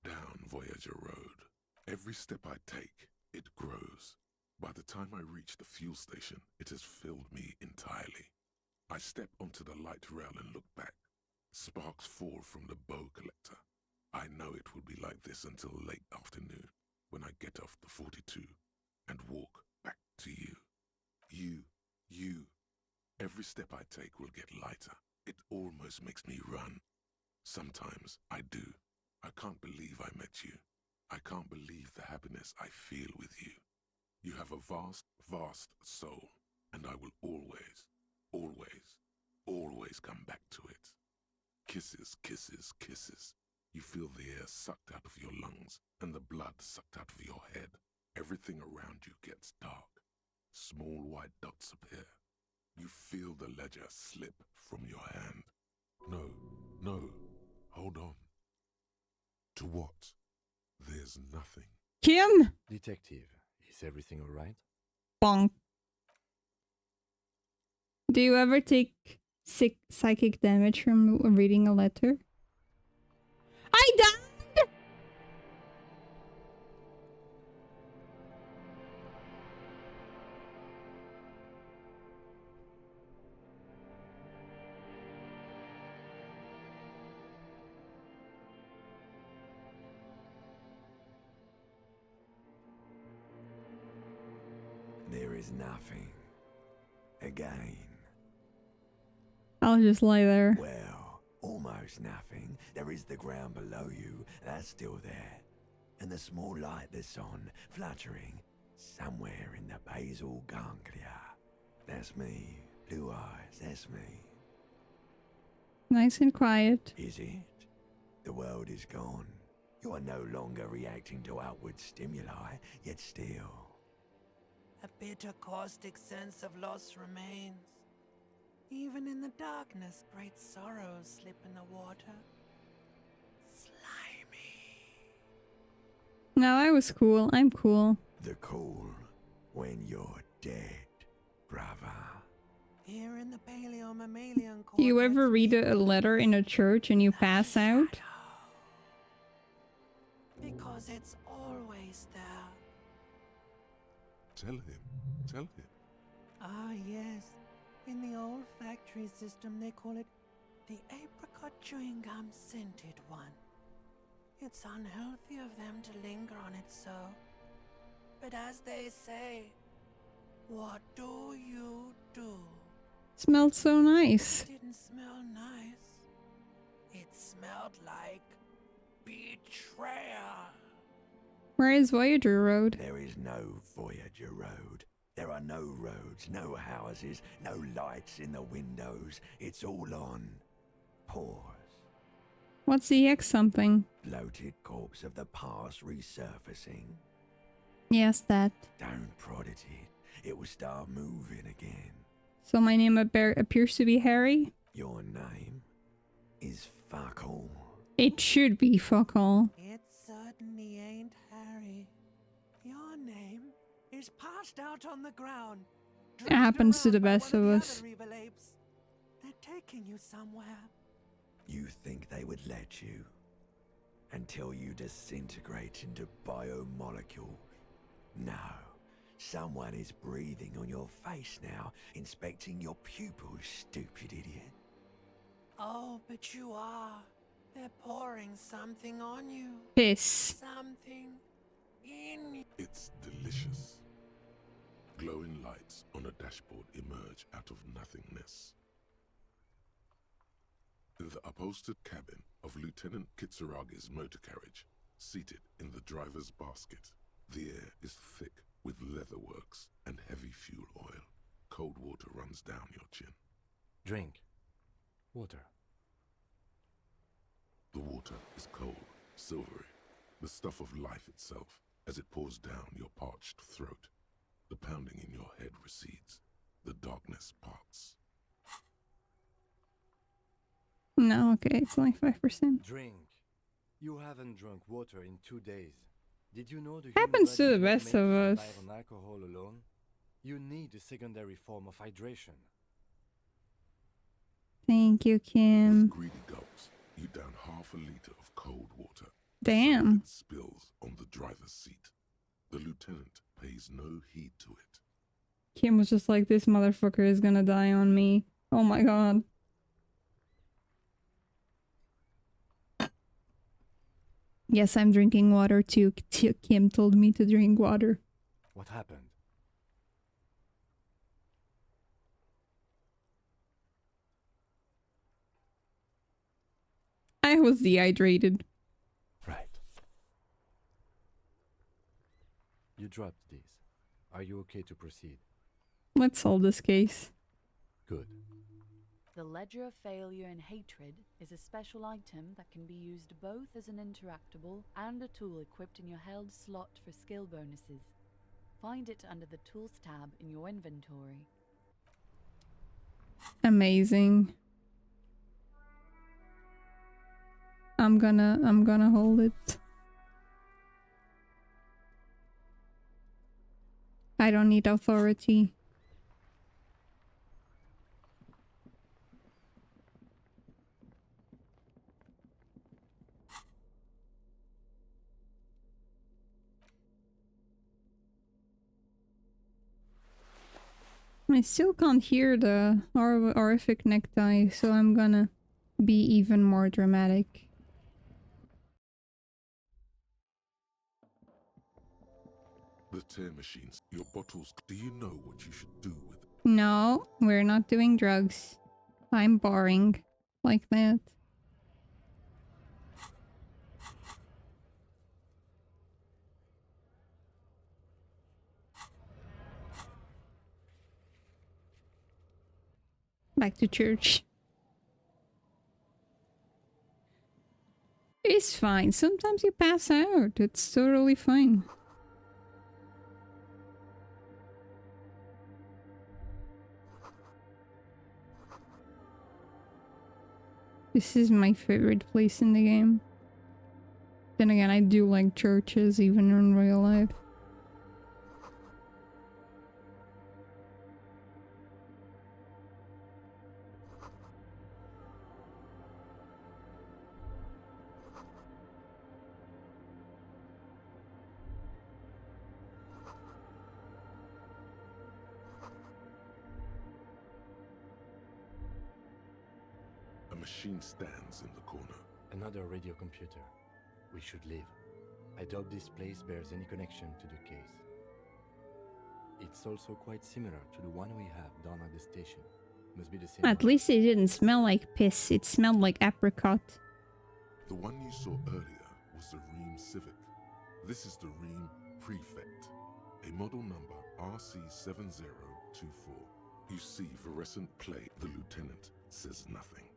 down Voyager Road. Every step I take, it grows. By the time I reach the fuel station, it has filled me entirely. I step onto the light rail and look back. Sparks fall from the bow collector. I know it will be like this until late afternoon, when I get off the 42 and walk back to you. You. Every step I take will get lighter. It almost makes me run. Sometimes I do. I can't believe I met you. I can't believe the happiness I feel with you. You have a vast, vast soul, and I will always come back to it. Kisses, kisses, kisses. You feel the air sucked out of your lungs and the blood sucked out of your head. Everything around you gets dark. Small white dots appear. You feel the ledger slip from your hand. No, hold on. To what? There's nothing. Kim! Detective, is everything all right? Bonk. Do you ever take psychic damage from reading a letter? I died! There is nothing. Again. I'll just lie there. Well, almost nothing. There is the ground below you. That's still there. And the small light that's on, fluttering, somewhere in the basal ganglia. That's me. Blue eyes, that's me. Nice and quiet. Is it? The world is gone. You are no longer reacting to outward stimuli, yet still. A bitter caustic sense of loss remains. Even in the darkness, great sorrows slip in the water. Slimy. No, I was cool. I'm cool. The cool when you're dead, brava. Here in the paleo-mammalian Do you ever read a letter in a church and you pass out? because it's always there. Tell him. Ah, yes. In the olfactory system, they call it the apricot chewing gum scented one. It's unhealthy of them to linger on it so. But as they say, what do you do? Smelled so nice. It didn't smell nice. It smelled like betrayal. Where is Voyager Road? There is no Voyager Road. There are no roads, no houses, no lights in the windows. It's all on pause. What's the X something? Bloated corpse of the past resurfacing. Yes, that. Don't prod at it. It will start moving again. So my name appears to be Harry? Your name is fuck all. It should be fuck all. It certainly ain't Harry. Your name is passed out on the ground. It happens to the best of us. They're taking you somewhere. You think they would let you? Until you disintegrate into biomolecules. No. Someone is breathing on your face now, inspecting your pupils, stupid idiot. Oh, but you are. They're pouring something on you. Piss. Something in you. It's delicious. Glowing lights on a dashboard emerge out of nothingness. The upholstered cabin of Lieutenant Kitsuragi's motor carriage, seated in the driver's basket. The air is thick with leatherworks and heavy fuel oil. Cold water runs down your chin. Drink. Water. The water is cold, silvery, the stuff of life itself as it pours down your parched throat. The pounding in your head recedes. The darkness parts. No, okay, it's only 5%. Drink. You haven't drunk water in 2 days. Did you know the Happens to the human body is best not of made to us. survive on alcohol alone? You need a secondary form of hydration. Thank you, With Kim. greedy gulps, you down half a liter of cold water. Damn. Some of it spills on the driver's seat. The lieutenant pays no heed to it. Kim was just like, this motherfucker is gonna die on me. Oh my god. Yes, I'm drinking water too. Kim told me to drink water. What happened? I was dehydrated. Right. You dropped these. Are you okay to proceed? Let's solve this case. Good. The Ledger of Failure and Hatred is a special item that can be used both as an interactable and a tool equipped in your held slot for skill bonuses. Find it under the Tools tab in your inventory. Amazing. I'm gonna hold it. I don't need authority. I still can't hear the horrific necktie, so I'm gonna be even more dramatic. The tear machines, your bottles, do you know what you should do with it? No, we're not doing drugs. I'm boring. Like that. Back to church. It's fine. Sometimes you pass out. It's totally fine. This is my favorite place in the game. Then again, I do like churches even in real life. A machine stands in the corner. Another radio computer. We should leave. I doubt this place bears any connection to the case. It's also quite similar to the one we have down at the station. Must be the same. At least it didn't smell like piss. It smelled like apricot. The one you saw earlier was the Ream Civic. This is the Ream Prefect, a model number RC7024. You see fluorescent plate. The lieutenant says nothing.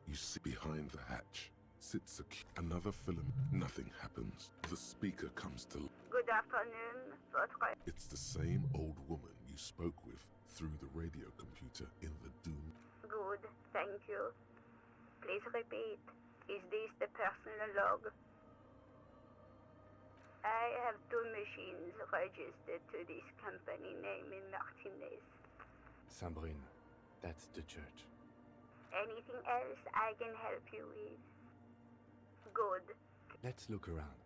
You see behind the hatch sits another film. Nothing happens. The speaker comes to life. Good afternoon, votre... It's the same old woman you spoke with through the radio computer in the Doom. Good, thank you. Please repeat. Is this the personal log? I have 2 machines registered to this company name in Martinez. Sabrina, that's the church. Anything else I can help you with? Good. Let's look around.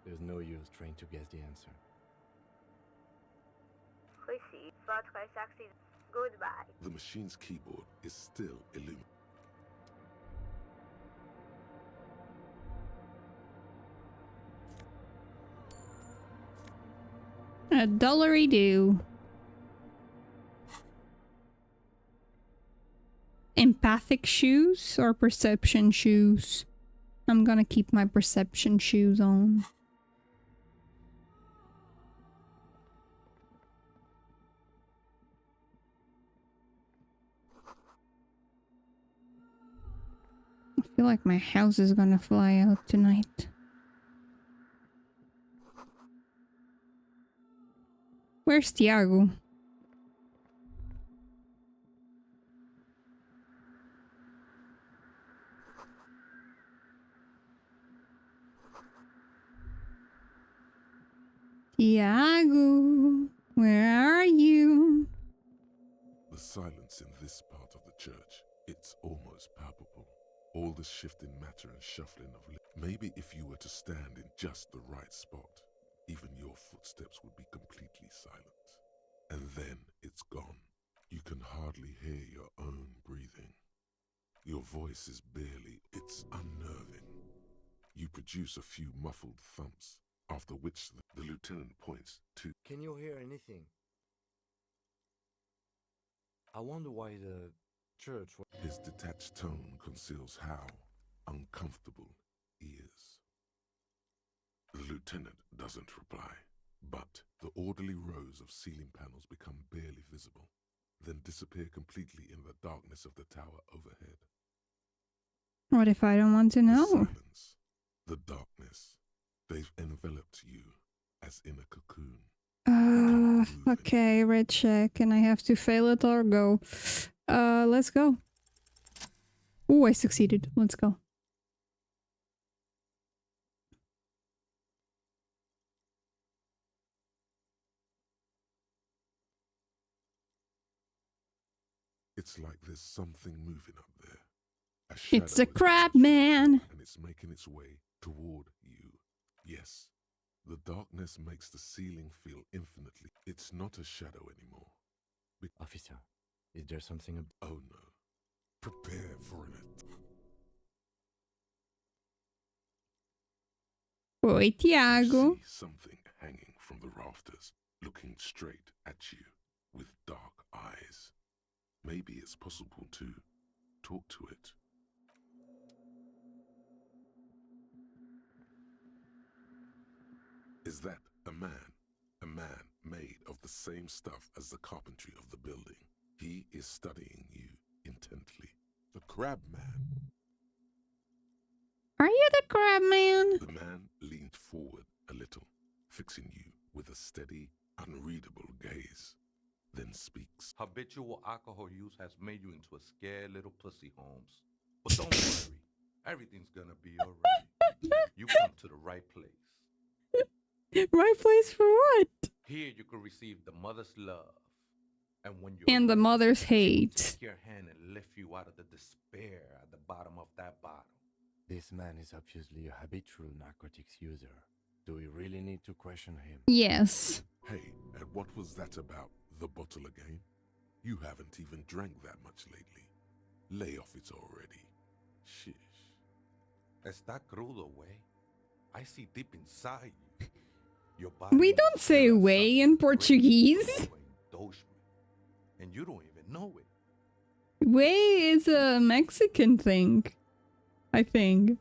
There's no use trying to guess the answer. Receive votre success. Goodbye. The machine's keyboard is still illuminated. A dollary-do. Empathic shoes or perception shoes? I'm gonna keep my perception shoes on. I feel like my house is gonna fly out tonight. Where's Tiago? Tiago, where are you? The silence in this part of the church, it's almost palpable. All the shifting matter and shuffling of maybe if you were to stand in just the right spot, even your footsteps would be completely silent. And then it's gone. You can hardly hear your own breathing. Your voice is barely, it's unnerving. You produce a few muffled thumps, after which the lieutenant points to... Can you hear anything? I wonder why the church... His detached tone conceals how uncomfortable he is. The lieutenant doesn't reply, but the orderly rows of ceiling panels become barely visible, then disappear completely in the darkness of the tower overhead. What if I don't want to know? The silence, the darkness, they've enveloped you as in a cocoon. Okay, red check, and I have to fail it or go. Let's go. Oh, I succeeded. Let's go. It's like there's something moving up there. It's the crab man! And it's making its way toward you. Yes, the darkness makes the ceiling feel infinitely. It's not a shadow anymore. Officer, is there something... Oh no. Prepare for an Oi, Tiago. See something hanging from the rafters, looking straight at you with dark eyes. Maybe it's possible to talk to it. Is that a man? A man made of the same stuff as the carpentry of the building. He is studying you intently. The crab man. Are you the crab man? The man leaned forward a little, fixing you with a steady, unreadable gaze, then speaks. Habitual alcohol use has made you into a scared little pussy, Holmes. But don't worry, everything's gonna be alright. You come to the right place. Right place for what? Here you can receive the mother's love. And when you're and the mother's hate. Take your hand and lift you out of the despair at the bottom of that bottle. This man is obviously a habitual narcotics user. Do we really need to question him? Yes. Hey, and what was that about? The bottle again? You haven't even drank that much lately. Lay off it already. Shish. Está crudo, way. I see deep inside you. Your body We don't say way in Portuguese. And you don't even know it. Way is a Mexican thing, I think.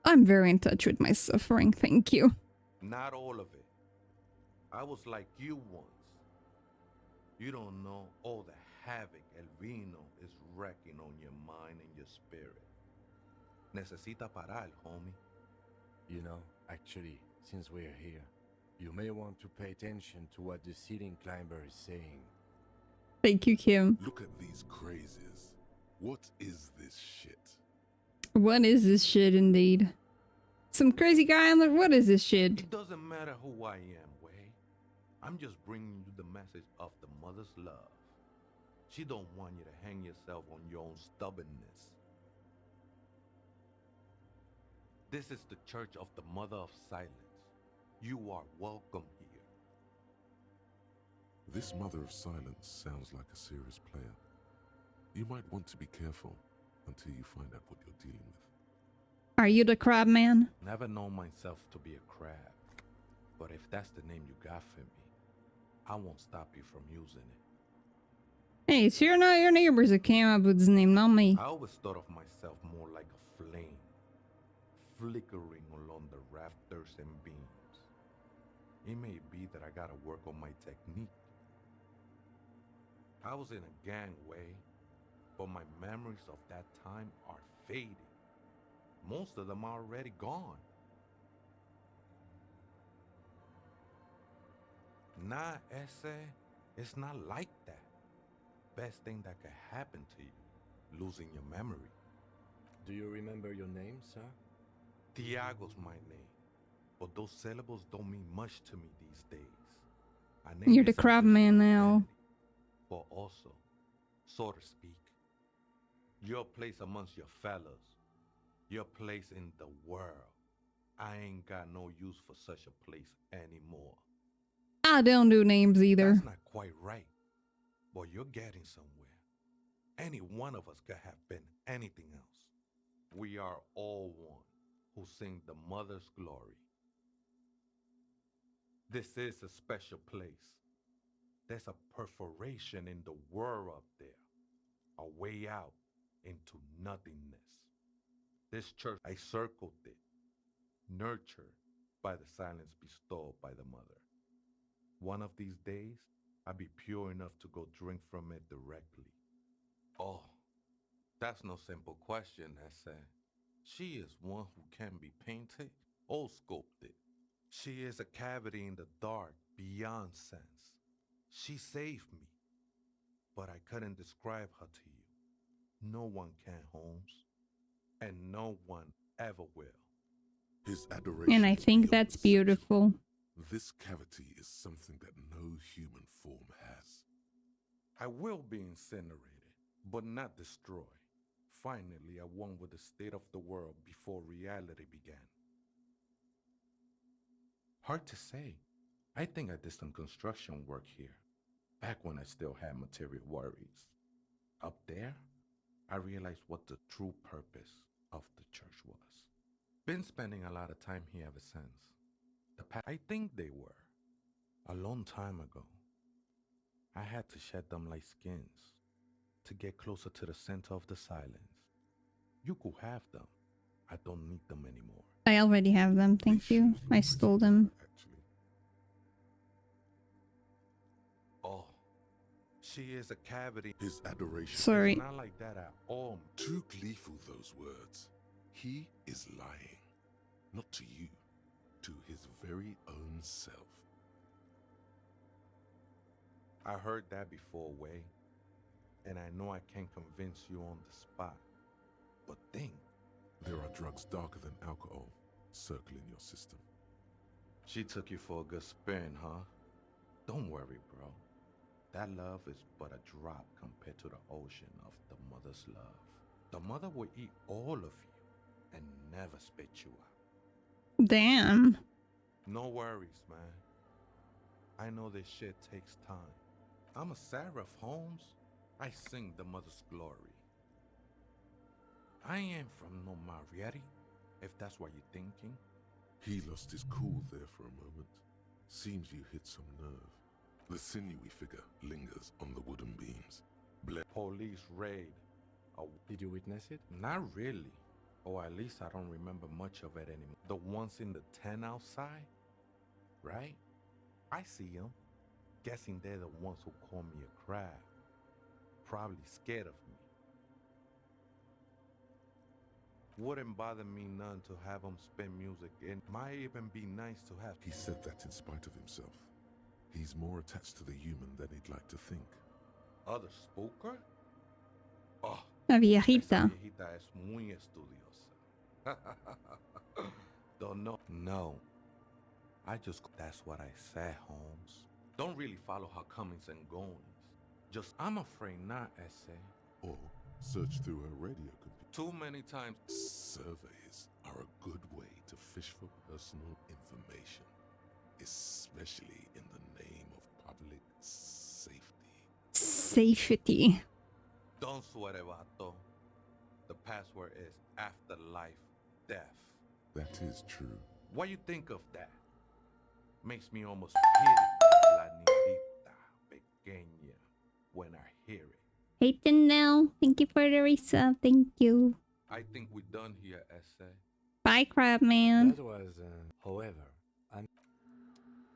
I'm very in touch with my suffering, thank you. Not all of it. I was like you once. You don't know all the havoc El Vino is wrecking on your mind and your spirit. Necesita parar, homie. You know, actually, since we're here, you may want to pay attention to what the ceiling climber is saying. Thank you, Kim. Look at these crazies. What is this shit? What is this shit indeed? Some crazy guy on the... What is this shit? It doesn't matter who I am, Way. I'm just bringing you the message of the mother's love. She don't want you to hang yourself on your own stubbornness. This is the Church of the Mother of Silence. You are welcome here. This Mother of Silence sounds like a serious player. You might want to be careful until you find out what you're dealing with. Are you the crab man? Never known myself to be a crab. But if that's the name you got for me, I won't stop you from using it. Hey, so you're not your neighbors that came up with his name, not me. I always thought of myself more like a flame, flickering along the rafters and beams. It may be that I gotta work on my technique. I was in a gangway, but my memories of that time are fading. Most of them are already gone. Nah, ese, it's not like that. Best thing that could happen to you, losing your memory. Do you remember your name, sir? Tiago's my name, but those syllables don't mean much to me these days. You're the crab man now. But also, so to speak, your place amongst your fellas, your place in the world. I ain't got no use for such a place anymore. I don't do names either. That's not quite right, but you're getting somewhere. Any one of us could have been anything else. We are all one who sing the mother's glory. This is a special place. There's a perforation in the world up there, a way out into nothingness. This church, I circled it, nurtured by the silence bestowed by the mother. One of these days, I'll be pure enough to go drink from it directly. Oh, that's no simple question, Ese. She is one who can be painted or sculpted. She is a cavity in the dark beyond sense. She saved me, but I couldn't describe her to you. No one can, Holmes, and no one ever will. His adoration. And I think that's beautiful. This cavity is something that no human form has. I will be incinerated, but not destroyed. Finally, I won with the state of the world before reality began. Hard to say. I think I did some construction work here, back when I still had material worries. Up there, I realized what the true purpose of the church was. Been spending a lot of time here ever since. I think they were. A long time ago. I had to shed them like skins to get closer to the center of the silence. You could have them. I don't need them anymore. I already have them, thank you. I stole them. Oh, she is a cavity. His adoration Sorry. is not like that at all. Too gleeful, those words. He is lying. Not to you, to his very own self. I heard that before, Way, and I know I can't convince you on the spot. But think. There are drugs darker than alcohol circling your system. She took you for a good spin, huh? Don't worry, bro. That love is but a drop compared to the ocean of the mother's love. The mother will eat all of you and never spit you out. Damn. No worries, man. I know this shit takes time. I'm a seraph, Holmes. I sing the mother's glory. I ain't from no Marietta, if that's what you're thinking. He lost his cool there for a moment. Seems you hit some nerve. The sinewy figure lingers on the wooden beams. Police raid. Did you witness it? Not really. Or at least I don't remember much of it anymore. The ones in the tent outside, right? I see them. Guessing they're the ones who call me a crab. Probably scared of me. Wouldn't bother me none to have him spin music. It might even be nice to have. He said that in spite of himself. He's more attached to the human than he'd like to think. Other spooker? Oh, La esa viejita. viejita es muy estudiosa. Don't know. No. That's what I said, Holmes. Don't really follow her comings and goings. Just, I'm afraid not, essay. Or search through her radio computer. Too many times. Surveys are a good way to fish for personal information, especially in the name of public safety. Safety. Don't sweat it, vato. The password is afterlife death. That is true. What you think of that? Makes me almost pity la niñita pequeña when I hear it. Hayden now. Thank you for the resub. Thank you. I think we're done here, essay. Bye, Crab Man. That was, however,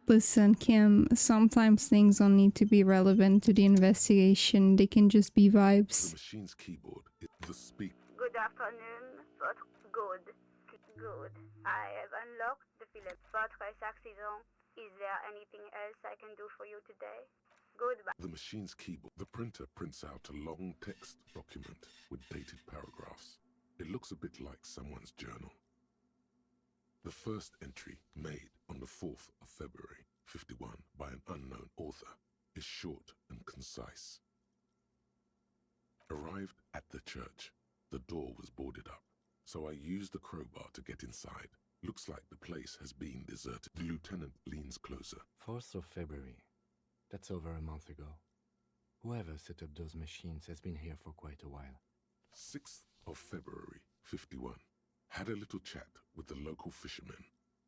Listen, Kim, sometimes things don't need to be relevant to the investigation. They can just be The vibes. machine's keyboard is the speak. Good afternoon. Good. Good. I have unlocked the film. Votre accident. Is there anything else I can do for you today? Goodbye. The machine's keyboard. The printer prints out a long text document with dated paragraphs. It looks a bit like someone's journal. The first entry, made on the 4th of February, 51, by an unknown author, is short and concise. Arrived at the church. The door was boarded up, so I used the crowbar to get inside. Looks like the place has been deserted. The lieutenant leans closer. 4th of February. That's over a month ago. Whoever set up those machines has been here for quite a while. 6th of February, 51. Had a little chat with the local fishermen.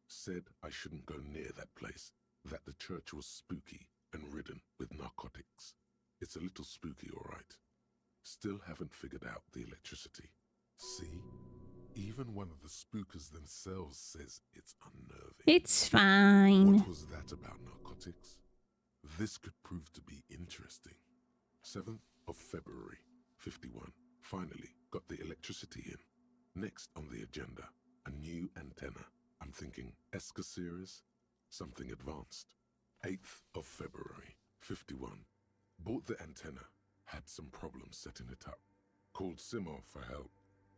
Said I shouldn't go near that place, that the church was spooky and ridden with narcotics. It's a little spooky, all right. Still haven't figured out the electricity. See? Even one of the spookers themselves says it's unnerving. It's fine. What was that about narcotics? This could prove to be interesting. 7th of February, 51. Finally got the electricity in. Next on the agenda, a new antenna. I'm thinking ESCA series, something advanced. 8th of February, 51. Bought the antenna, had some problems setting it up. Called Simon for help.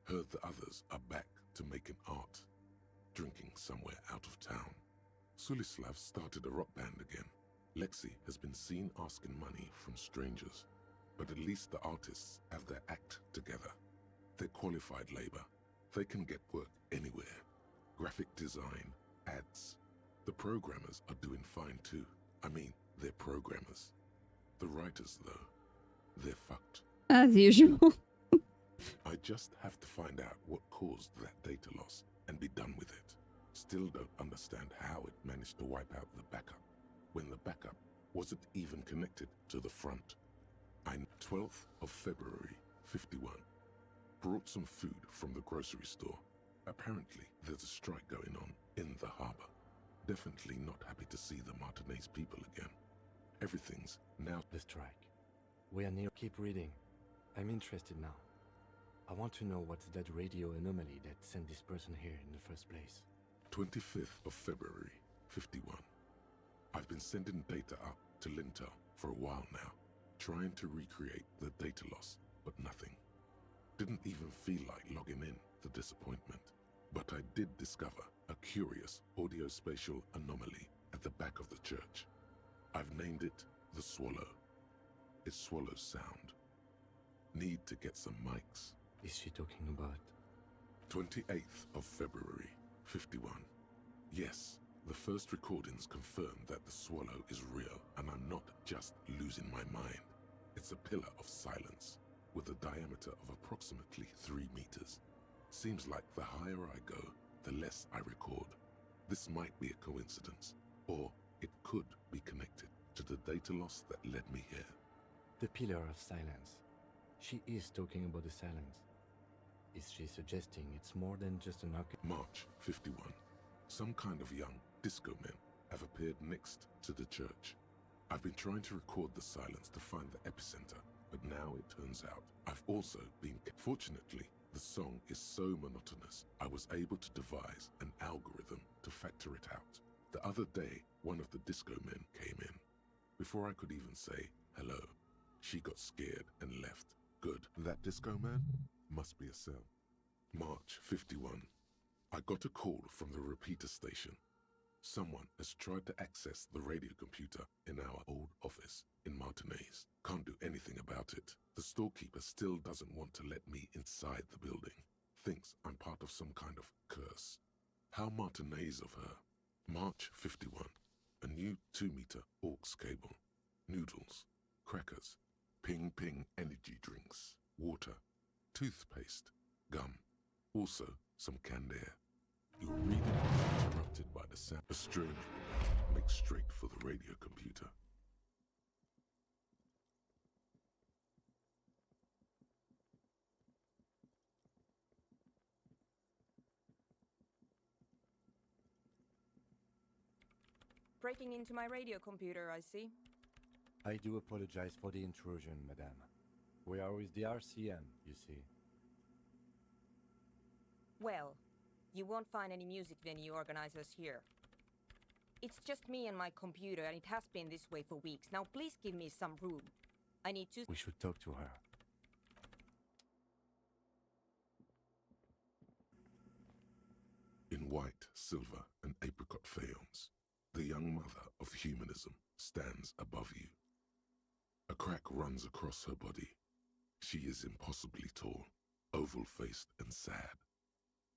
Heard the others are back to making art. Drinking somewhere out of town. Sulislav started a rock band again. Lexi has been seen asking money from strangers. But at least the artists have their act together. They're qualified labor. They can get work anywhere. Graphic design, ads. The programmers are doing fine too. I mean, they're programmers. The writers, though, they're fucked. As usual. I just have to find out what caused that data loss and be done with it. Still don't understand how it managed to wipe out the backup, when the backup wasn't even connected to the front. 12th of February, 51. Brought some food from the grocery store. Apparently, there's a strike going on in the harbor. Definitely not happy to see the Martinez people again. Everything's now... The strike. We are near. Keep reading. I'm interested now. I want to know what's that radio anomaly that sent this person here in the first place. 25th of February, 51. I've been sending data up to Lintel for a while now, trying to recreate the data loss, but nothing. Didn't even feel like logging in, the disappointment. But I did discover a curious audio-spatial anomaly at the back of the church. I've named it the Swallow. It swallows sound. Need to get some mics. Is she talking about? 28th of February, 51. Yes, the first recordings confirm that the swallow is real, and I'm not just losing my mind. It's a pillar of silence, with a diameter of approximately 3 meters. Seems like the higher I go, the less I record. This might be a coincidence, or it could be connected to the data loss that led me here. The pillar of silence. She is talking about the silence. Is she suggesting it's more than just an March 51. Some kind of young disco men have appeared next to the church. I've been trying to record the silence to find the epicenter, but now it turns out I've also been... Fortunately, the song is so monotonous, I was able to devise an algorithm to factor it out. The other day, one of the disco men came in. Before I could even say hello, she got scared and left. Good. That disco man must be a cell. March 51. I got a call from the repeater station. Someone has tried to access the radio computer in our old office in Martinez. Can't do anything about it. The storekeeper still doesn't want to let me inside the building. Thinks I'm part of some kind of curse. How Martinez of her. March 51. A new 2-meter aux cable. Noodles. Crackers. Ping Ping energy drinks. Water. Toothpaste. Gum. Also some canned air. Your reading is interrupted by the sound. A strange woman makes straight for the radio computer. Breaking into my radio computer, I see. I do apologize for the intrusion, madame. We are with the RCN, you see. Well, you won't find any music venue organizers here. It's just me and my computer, and it has been this way for weeks. Now please give me some room. I need to... We should talk to her. In white, silver, and apricot faience, the young mother of humanism stands above you. A crack runs across her body. She is impossibly tall, oval-faced and sad.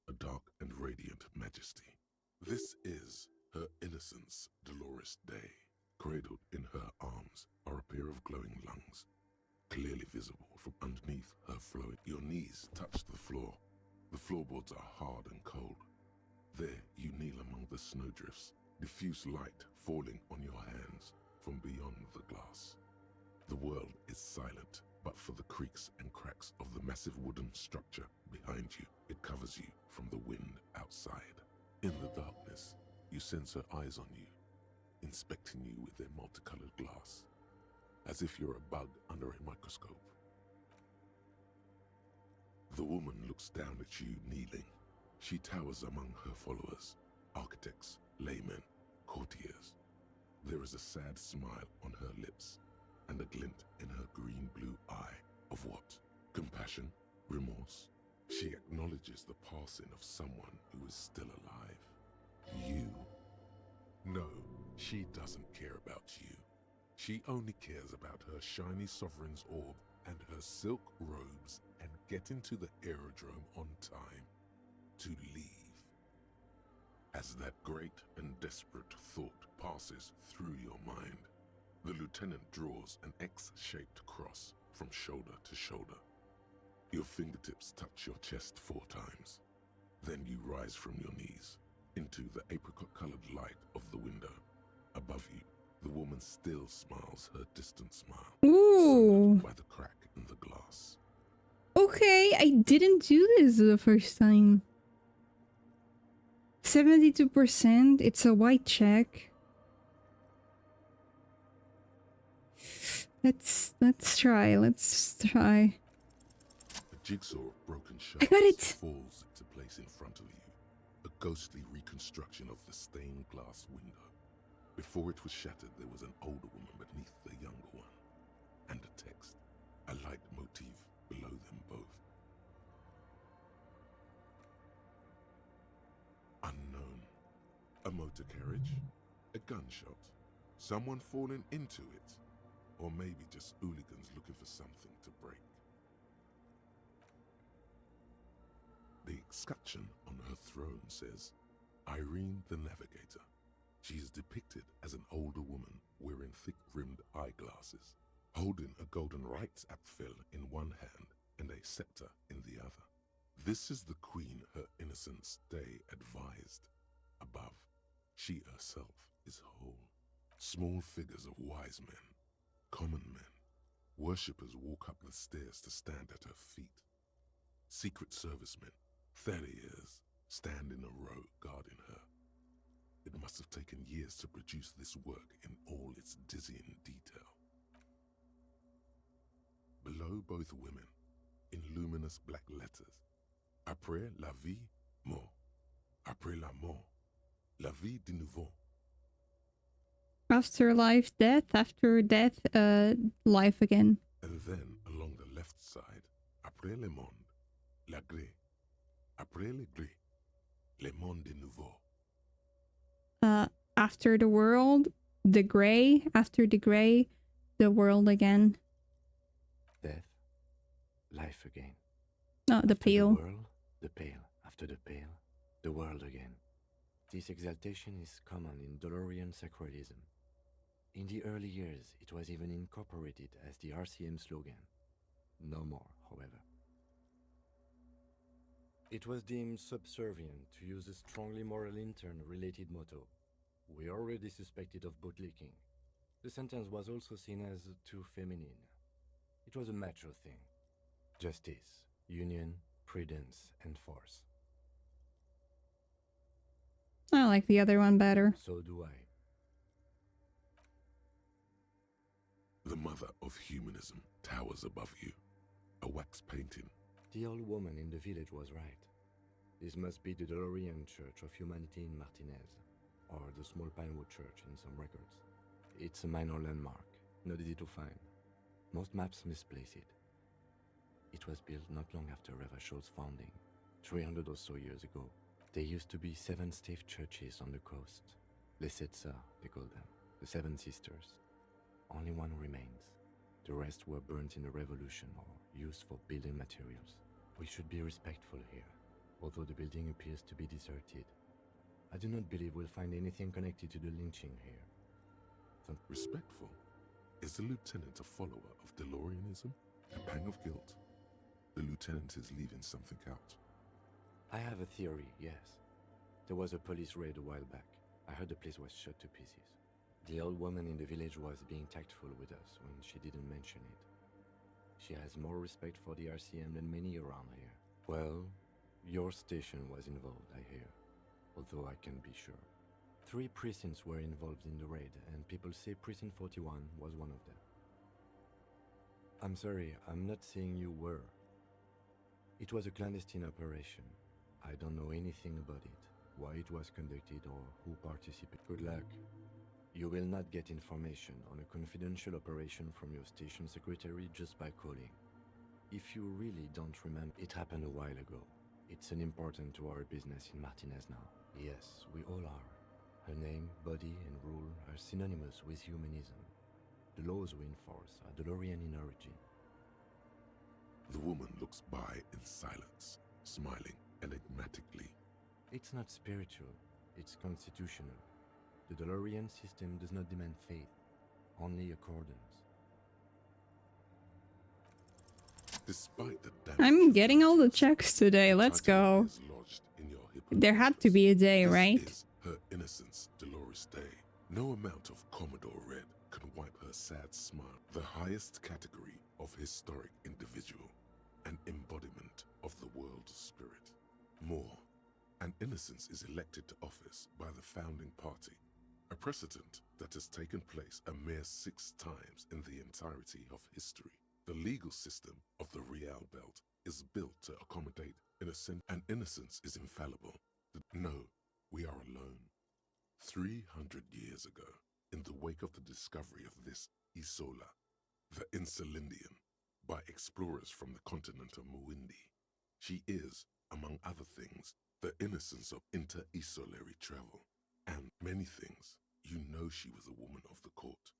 A dark and radiant majesty. This is her innocence, Dolores Day. Cradled in her arms are a pair of glowing lungs, clearly visible from underneath her flowing. Your knees touch the floor. The floorboards are hard and cold. There you kneel among the snowdrifts, diffuse light falling on your hands from beyond the glass. The world is silent, but for the creaks and cracks of the massive wooden structure behind you, it covers you from the wind outside. In the darkness, you sense her eyes on you, inspecting you with their multicolored glass, as if you're a bug under a microscope. The woman looks down at you kneeling. She towers among her followers, architects, laymen, courtiers. There is a sad smile on her lips, and a glint in her green-blue eye of what? Compassion? Remorse? She acknowledges the passing of someone who is still alive. You. No, she doesn't care about you. She only cares about her shiny sovereign's orb and her silk robes and getting to the aerodrome on time to leave. As that great and desperate thought passes through your mind, the lieutenant draws an X-shaped cross from shoulder to shoulder. Your fingertips touch your chest 4 times. Then you rise from your knees into the apricot-colored light of the window. Above you, the woman still smiles her distant smile. Ooh. By the crack in the glass. Okay, I didn't do this the first time. 72%. It's a white check. Let's try. Let's try. A jigsaw of broken shards I got it. falls into place in front of you. A ghostly reconstruction of the stained glass window. Before it was shattered, there was an older woman beneath the younger one, and a text, a light motif below them both. Unknown. A motor carriage, a gunshot, someone falling into it, or maybe just hooligans looking for something to break. The escutcheon on her throne says, Irene the Navigator. She is depicted as an older woman wearing thick-rimmed eyeglasses, holding a golden rights apfel in one hand and a scepter in the other. This is the queen her innocence day advised. Above, she herself is whole. Small figures of wise men, common men, worshippers walk up the stairs to stand at her feet. Secret servicemen, 30 years, stand in a row guarding her. It must have taken years to produce this work in all its dizzying detail. Below both women, in luminous black letters, Après la vie, mort. Après la mort, la vie de nouveau. After life, death. After death, life again. And then along the left side, Après le monde, la gré. Après le gré, le monde de nouveau. After the world, the gray. After the gray, the world again. Death, life again. No, the After pale. The world, the pale. After the pale, the world again. This exaltation is common in DeLorean sacralism. In the early years, it was even incorporated as the RCM slogan. No more, however. It was deemed subservient to use a strongly moral intern-related motto. We already suspected of bootlicking. The sentence was also seen as too feminine. It was a macho thing. Justice, union, prudence, and force. I like the other one better. So do I. The mother of humanism towers above you, a wax painting. The old woman in the village was right. This must be the DeLorean Church of Humanity in Martinez, or the Small Pinewood Church in some records. It's a minor landmark, not easy to find. Most maps misplace it. It was built not long after Revachol's founding, 300 or so years ago. There used to be 7 stave churches on the coast. Les Sept Sœurs, they call them, the 7 sisters. Only one remains. The rest were burnt in the revolution or used for building materials. We should be respectful here, although the building appears to be deserted. I do not believe we'll find anything connected to the lynching here. Respectful? Is the lieutenant a follower of DeLoreanism? A pang of guilt? The lieutenant is leaving something out. I have a theory, yes. There was a police raid a while back. I heard the place was shot to pieces. The old woman in the village was being tactful with us when she didn't mention it. She has more respect for the RCM than many around here. Well, your station was involved, I hear, although I can't be sure. 3 precincts were involved in the raid, and people say Precinct 41 was one of them. I'm sorry, I'm not saying you were. It was a clandestine operation. I don't know anything about it, why it was conducted, or who participated. Good luck. You will not get information on a confidential operation from your station secretary just by calling. If you really don't remember, it happened a while ago. It's an important to our business in Martinez now. Yes, we all are. Her name, body, and rule are synonymous with humanism. The laws we enforce are DeLorean in origin. The woman looks by in silence, smiling enigmatically. It's not spiritual, it's constitutional. The DeLorean system does not demand faith, only accordance. Despite the damage I'm getting all the checks today. Let's go. There had to be a day, right? This is her innocence, Dolores Day. No amount of Commodore Red can wipe her sad smile. The highest category of historic individual, an embodiment of the world spirit. More, an innocence is elected to office by the founding party, a precedent that has taken place a mere 6 times in the entirety of history. The legal system of the Real Belt is built to accommodate innocence, and innocence is infallible. No, we are alone. 300 years ago, in the wake of the discovery of this Isola, the Insulindian, by explorers from the continent of Muindi, she is, among other things, the innocence of inter-isolary travel. And many things, you know she was a woman of the court,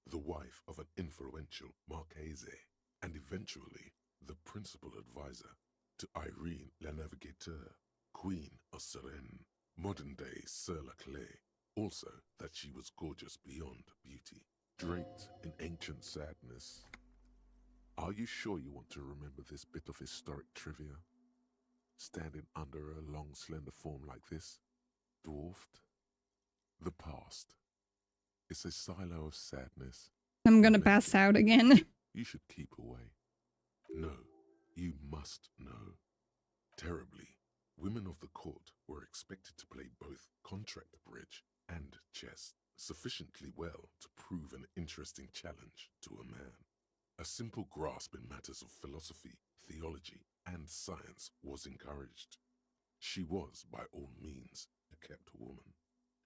the wife of an influential Marchese, and eventually the principal advisor to Irene la Navigateur, Queen of Serene, modern-day Sir La Clé. Also that she was gorgeous beyond beauty, draped in ancient sadness. Are you sure you want to remember this bit of historic trivia? Standing under a long, slender form like this, dwarfed? The past. It's a silo of sadness. I'm gonna pass out again. You should keep away. No, you must know. Terribly, women of the court were expected to play both contract bridge and chess sufficiently well to prove an interesting challenge to a man. A simple grasp in matters of philosophy, theology, and science was encouraged. She was, by all means, a kept woman.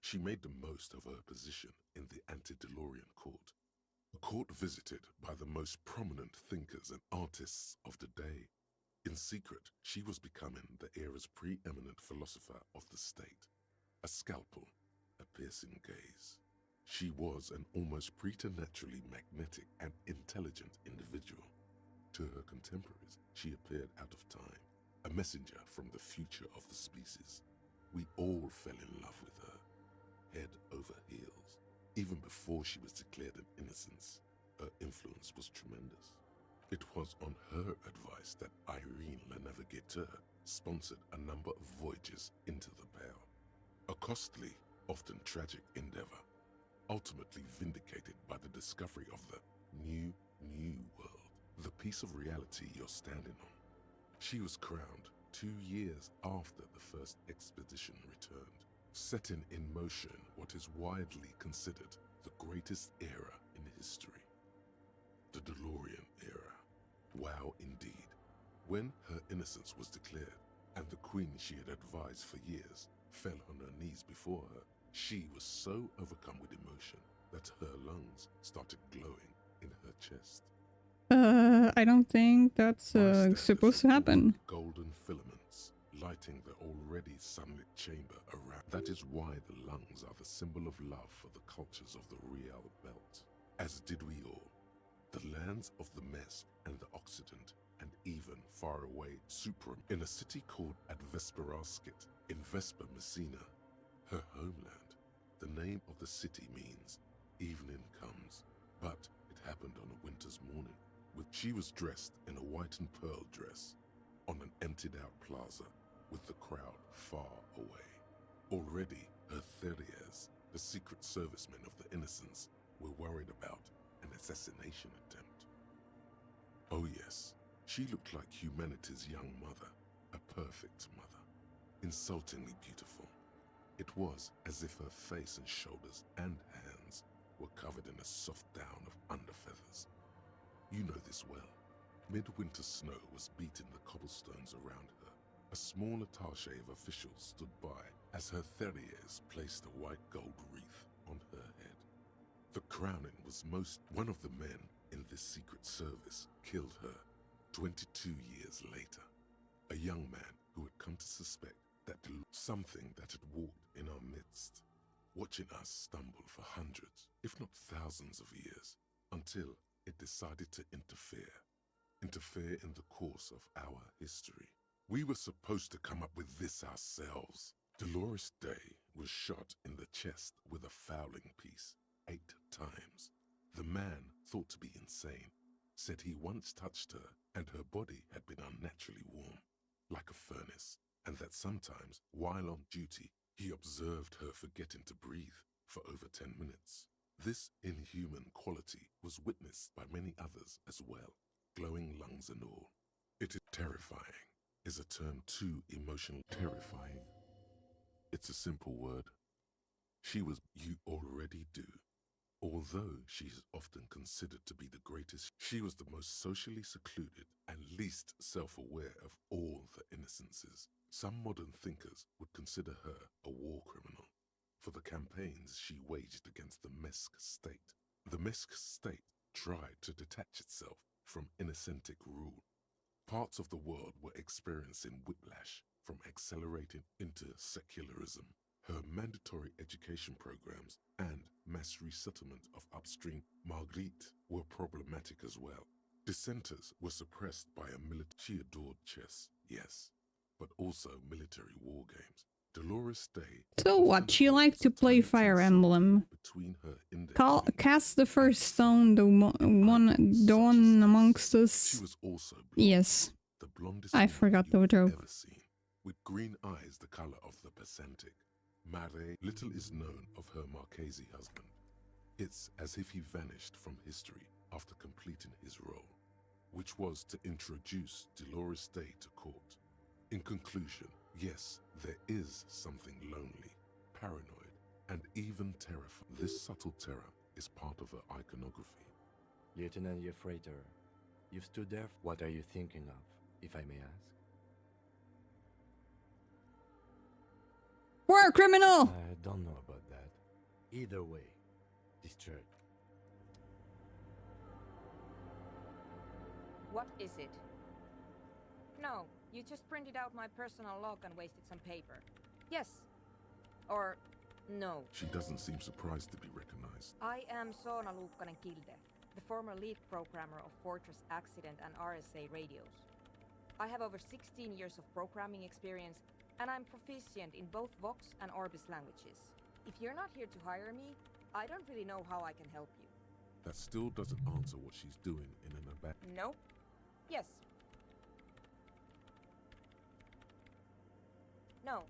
She made the most of her position in the antediluvian court, a court visited by the most prominent thinkers and artists of the day. In secret, she was becoming the era's preeminent philosopher of the state. A scalpel, a piercing gaze. She was an almost preternaturally magnetic and intelligent individual. To her contemporaries, she appeared out of time, a messenger from the future of the species. We all fell in love with her, head over heels. Even before she was declared an innocence, her influence was tremendous. It was on her advice that Irene Le Navigateur sponsored a number of voyages into the Pale. A costly, often tragic endeavor, ultimately vindicated by the discovery of the new world, the piece of reality you're standing on. She was crowned 2 years after the first expedition returned, setting in motion what is widely considered the greatest era in history. The DeLorean era. Wow, indeed. When her innocence was declared, and the queen she had advised for years fell on her knees before her, she was so overcome with emotion that her lungs started glowing in her chest. I don't think that's supposed to happen. Golden filaments lighting the already sunlit chamber around. That is why the lungs are the symbol of love for the cultures of the Real Belt. As did we all. The lands of the Mesk and the Occident, and even far away Suprum, in a city called Advesperaskit, in Vesper Messina, her homeland. The name of the city means evening comes, but it happened on a winter's morning. She was dressed in a white and pearl dress, on an emptied-out plaza, with the crowd far away. Already, her Theriers, the secret servicemen of the Innocents, were worried about an assassination attempt. Oh yes, she looked like humanity's young mother, a perfect mother, insultingly beautiful. It was as if her face and shoulders and hands were covered in a soft down of underfeathers. You know this well. Midwinter snow was beating the cobblestones around her. A small attaché of officials stood by as her Theriers placed a white gold wreath on her head. The crowning was one of the men in this secret service killed her 22 years later. A young man who had come to suspect that something that had walked in our midst, watching us stumble for hundreds, if not thousands of years, until it decided to interfere in the course of our history. We were supposed to come up with this ourselves. Dolores Day was shot in the chest with a fowling piece 8 times. The man, thought to be insane, said he once touched her and her body had been unnaturally warm, like a furnace, and that sometimes, while on duty, he observed her forgetting to breathe for over 10 minutes. This inhuman quality was witnessed by many others as well, glowing lungs and all. It is terrifying, is a term too emotional. Terrifying. It's a simple word. She was, you already do. Although she is often considered to be the greatest, she was the most socially secluded and least self-aware of all the Innocences. Some modern thinkers would consider her a war criminal for the campaigns she waged against the Mesk state. The Mesk state tried to detach itself from Innocentic rule. Parts of the world were experiencing whiplash from accelerating into secularism. Her mandatory education programs and mass resettlement of upstream Marguerite were problematic as well. Dissenters were suppressed by a military. She adored chess, yes, but also military war games. Dolores Day. So what? She liked to play Fire Emblem. Between her Cast the first stone, the one amongst us. She was also blonde, yes, the blondest I forgot the joke. ever seen, with green eyes the color of the Pacentic. Mare, little is known of her Marchese husband. It's as if he vanished from history after completing his role, which was to introduce Dolores Day to court. In conclusion, yes, there is something lonely, paranoid, and even terrifying. This subtle terror is part of her iconography. Lieutenant Yefrater, you've stood there. What are you thinking of, if I may ask? We're a criminal! I don't know about that. Either way, this church. What is it? No, you just printed out my personal log and wasted some paper. Yes. Or no. She doesn't seem surprised to be recognized. I am Soona Luukkanen-Kilde, the former lead programmer of Fortress Accident and RSA radios. I have over 16 years of programming experience, and I'm proficient in both Vox and Orbis languages. If you're not here to hire me, I don't really know how I can help you. That still doesn't answer what she's doing in an abandoned... Nope. Yes. No,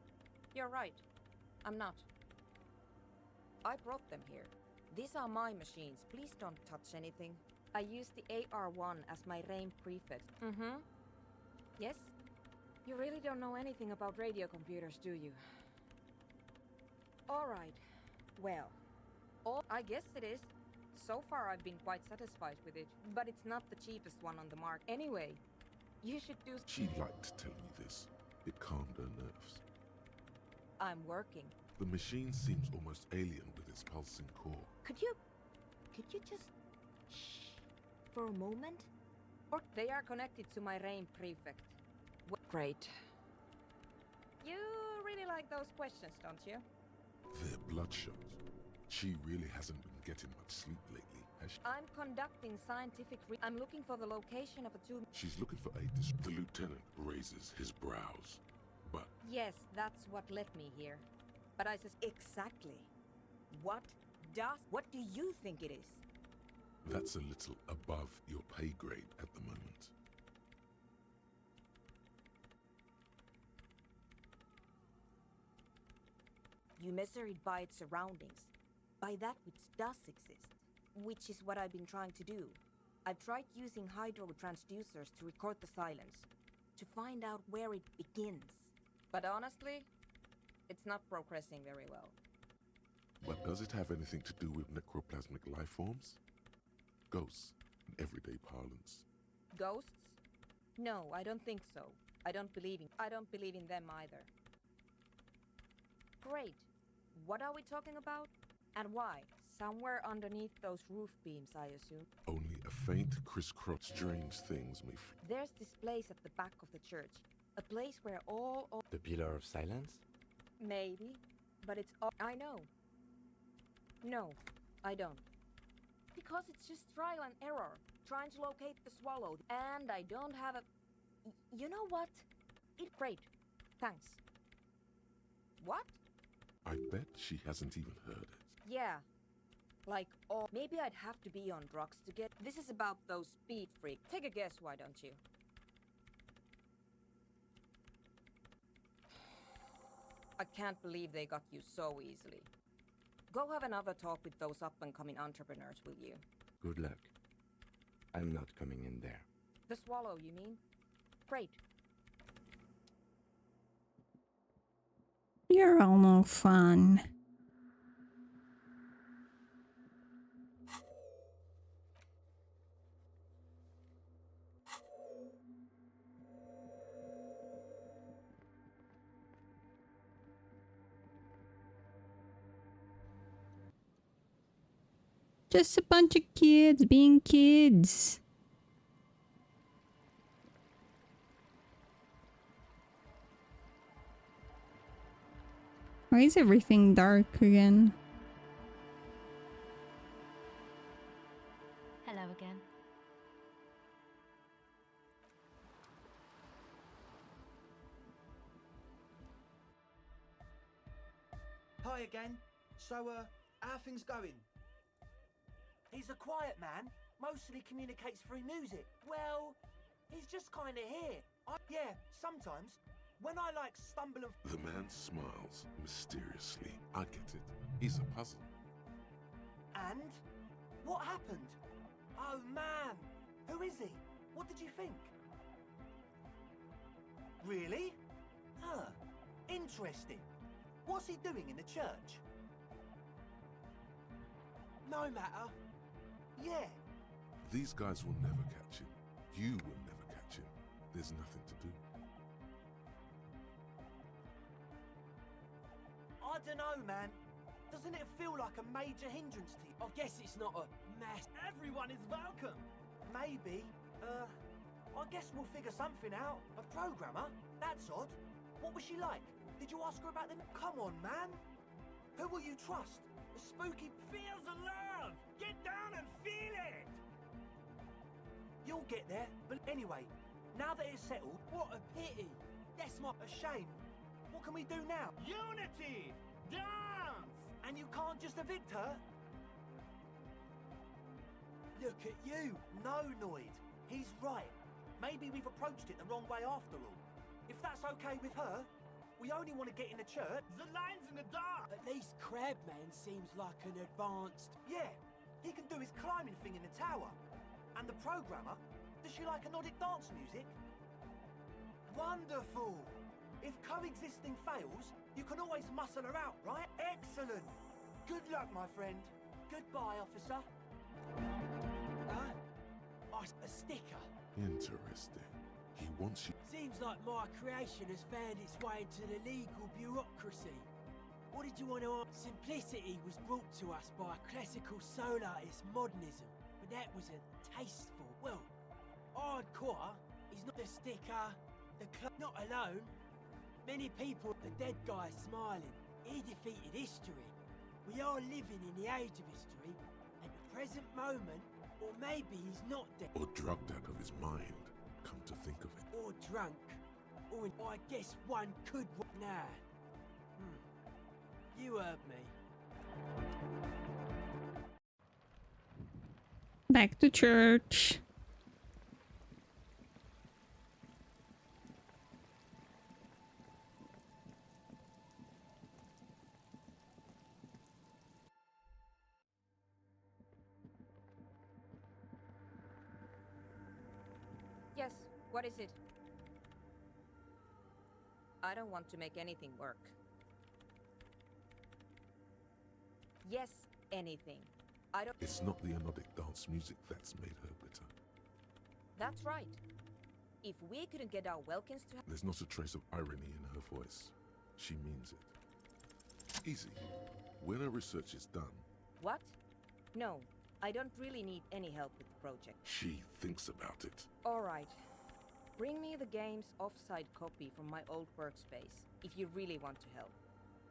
you're right. I'm not. I brought them here. These are my machines. Please don't touch anything. I use the AR-1 as my RAIN prefix. Mm-hmm. Yes? You really don't know anything about radio computers, do you? Alright. Well, I guess it is. So far I've been quite satisfied with it, but it's not the cheapest one on the market. Anyway, you should do... She liked telling me this. It calmed her nerves. I'm working. The machine seems almost alien with its pulsing core. Could you just... shh for a moment? Or they are connected to my RAIN prefect. Great. You really like those questions, don't you? They're bloodshot. She really hasn't been getting much sleep lately, has she? I'm conducting scientific I'm looking for the location of a tomb. She's looking for a The lieutenant raises his brows, but... Yes, that's what led me here. But I says exactly. What do you think it is? That's a little above your pay grade at the moment. You measure it by its surroundings. By that which does exist. Which is what I've been trying to do. I've tried using hydro transducers to record the silence. To find out where it begins. But honestly, it's not progressing very well. But does it have anything to do with necroplasmic life forms? Ghosts, in everyday parlance. Ghosts? No, I don't think so. I don't believe in them either. Great. What are we talking about? And why? Somewhere underneath those roof beams, I assume. Only a faint crisscross strange things may... There's this place at the back of the church. A place where all... The Pillar of Silence? Maybe. But it's all... I know. No, I don't. Because it's just trial and error. Trying to locate the swallow. And I don't have a... You know what? Great. Thanks. What? I bet she hasn't even heard it. Yeah. Like, oh, maybe I'd have to be on drugs to get... This is about those speed freaks. Take a guess, why don't you? I can't believe they got you so easily. Go have another talk with those up-and-coming entrepreneurs, will you? Good luck. I'm not coming in there. The swallow, you mean? Great. You're all no fun. Just a bunch of kids being kids. Why is everything dark again? Hello again. Hi again. So, how are things going? He's a quiet man. Mostly communicates through music. Well, he's just kind of here. Yeah, sometimes. When I stumble and... The man smiles mysteriously. I get it. He's a puzzle. And? What happened? Oh man! Who is he? What did you think? Really? Huh. Interesting. What's he doing in the church? No matter. Yeah. These guys will never catch him. You will never catch him. There's nothing to do. I don't know, man. Doesn't it feel like a major hindrance to you? I guess it's not a mass. Everyone is welcome. Maybe. I guess we'll figure something out. A programmer? That's odd. What was she like? Did you ask her about them? Come on, man. Who will you trust? The spooky... Feel the love! Get down and feel it! You'll get there. But anyway, now that it's settled... What a pity! That's not a shame. What can we do now? Unity! Dance! And you can't just evict her? Look at you! No, Noid. He's right. Maybe we've approached it the wrong way after all. If that's okay with her, we only want to get in the church. The line's in the dark! At least Crabman seems like an advanced... Yeah, he can do his climbing thing in the tower. And the programmer, does she like Nordic dance music? Wonderful! If coexisting fails, you can always muscle her out, right? Excellent! Good luck, my friend. Goodbye, officer. A sticker. Interesting. He wants you... Seems like my creation has found its way into the legal bureaucracy. What did you want to ask? Simplicity was brought to us by classical soul artist modernism, but that was a tasteful, well, hardcore is not the sticker, the not alone. Many people, the dead guy smiling, he defeated history. We are living in the age of history, at the present moment, or maybe he's not dead. Or drugged out of his mind, come to think of it. Or drunk. Or I guess one could... Nah. You heard me. Back to church. Yes, what is it? I don't want to make anything work. Yes, anything. I don't... It's not the anodic dance music that's made her bitter. That's right. If we couldn't get our Welkins to... There's not a trace of irony in her voice. She means it. Easy. When her research is done... What? No, I don't really need any help with the project. She thinks about it. All right. Bring me the game's offsite copy from my old workspace, if you really want to help.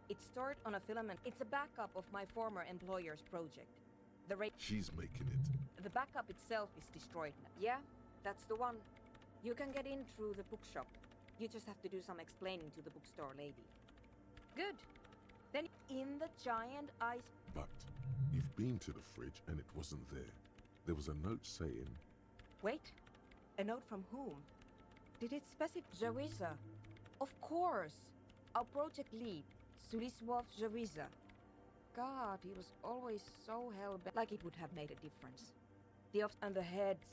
It's stored on a filament. It's a backup of my former employer's project. She's making it. The backup itself is destroyed now. Yeah, that's the one. You can get in through the bookshop. You just have to do some explaining to the bookstore lady. Good. Then in the giant ice... But you've been to the fridge and it wasn't there. There was a note saying... Wait. A note from whom? Did it specify... Jawiza. Of course. Our project lead, Suliswov Jawiza. God, he was always so hell-bent. Like it would have made a difference. The offs and the heads.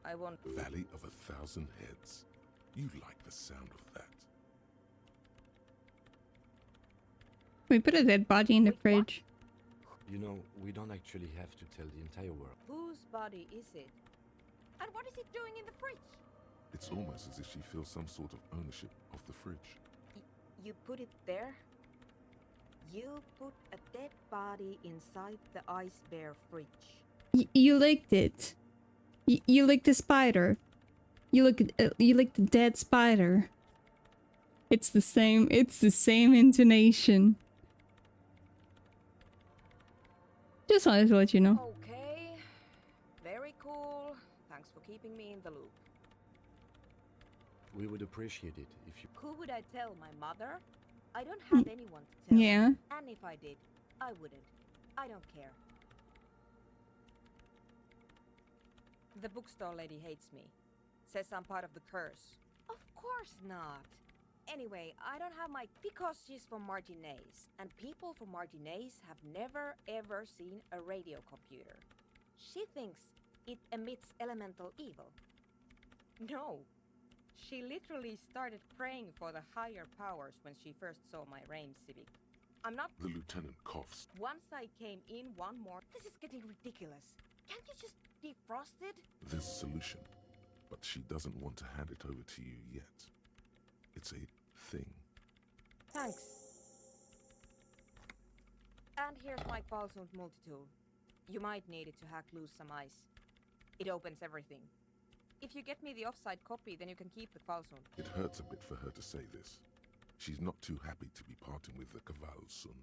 I want... Valley of 1,000 Heads. You like the sound of that. We put a dead body in the fridge. You know, we don't actually have to tell the entire world. Whose body is it? And what is it doing in the fridge? It's almost as if she feels some sort of ownership of the fridge. You put it there? You put a dead body inside the ice bear fridge. You licked it. You licked the spider. You licked the dead spider. It's the same intonation. Just wanted to let you know. Okay. Very cool. Thanks for keeping me in the loop. We would appreciate it if you... Who would I tell? My mother? I don't have anyone to tell. Yeah. And if I did, I wouldn't. I don't care. The bookstore lady hates me. Says I'm part of the curse. Of course not. Anyway, I don't have my... Because she's from Martinez. And people from Martinez have never ever seen a radio computer. She thinks it emits elemental evil. No. She literally started praying for the higher powers when she first saw my range civic. I'm not... The lieutenant coughs. Once I came in one more... This is getting ridiculous. Can't you just defrost it? There's a solution, but she doesn't want to hand it over to you yet. It's a thing. Thanks. And here's my Falsund multi-tool. You might need it to hack loose some ice. It opens everything. If you get me the offside copy, then you can keep the Falsund. It hurts a bit for her to say this. She's not too happy to be parting with the Kvalsund.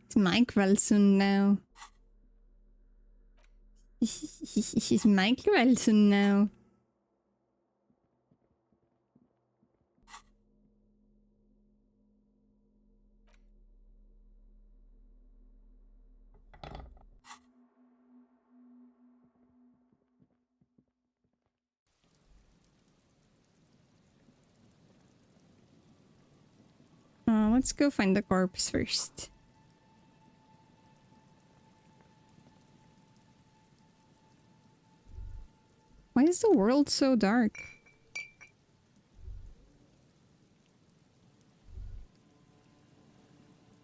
It's my Kvalsund now. She's my Kvalsund now. Let's go find the corpse first. Why is the world so dark?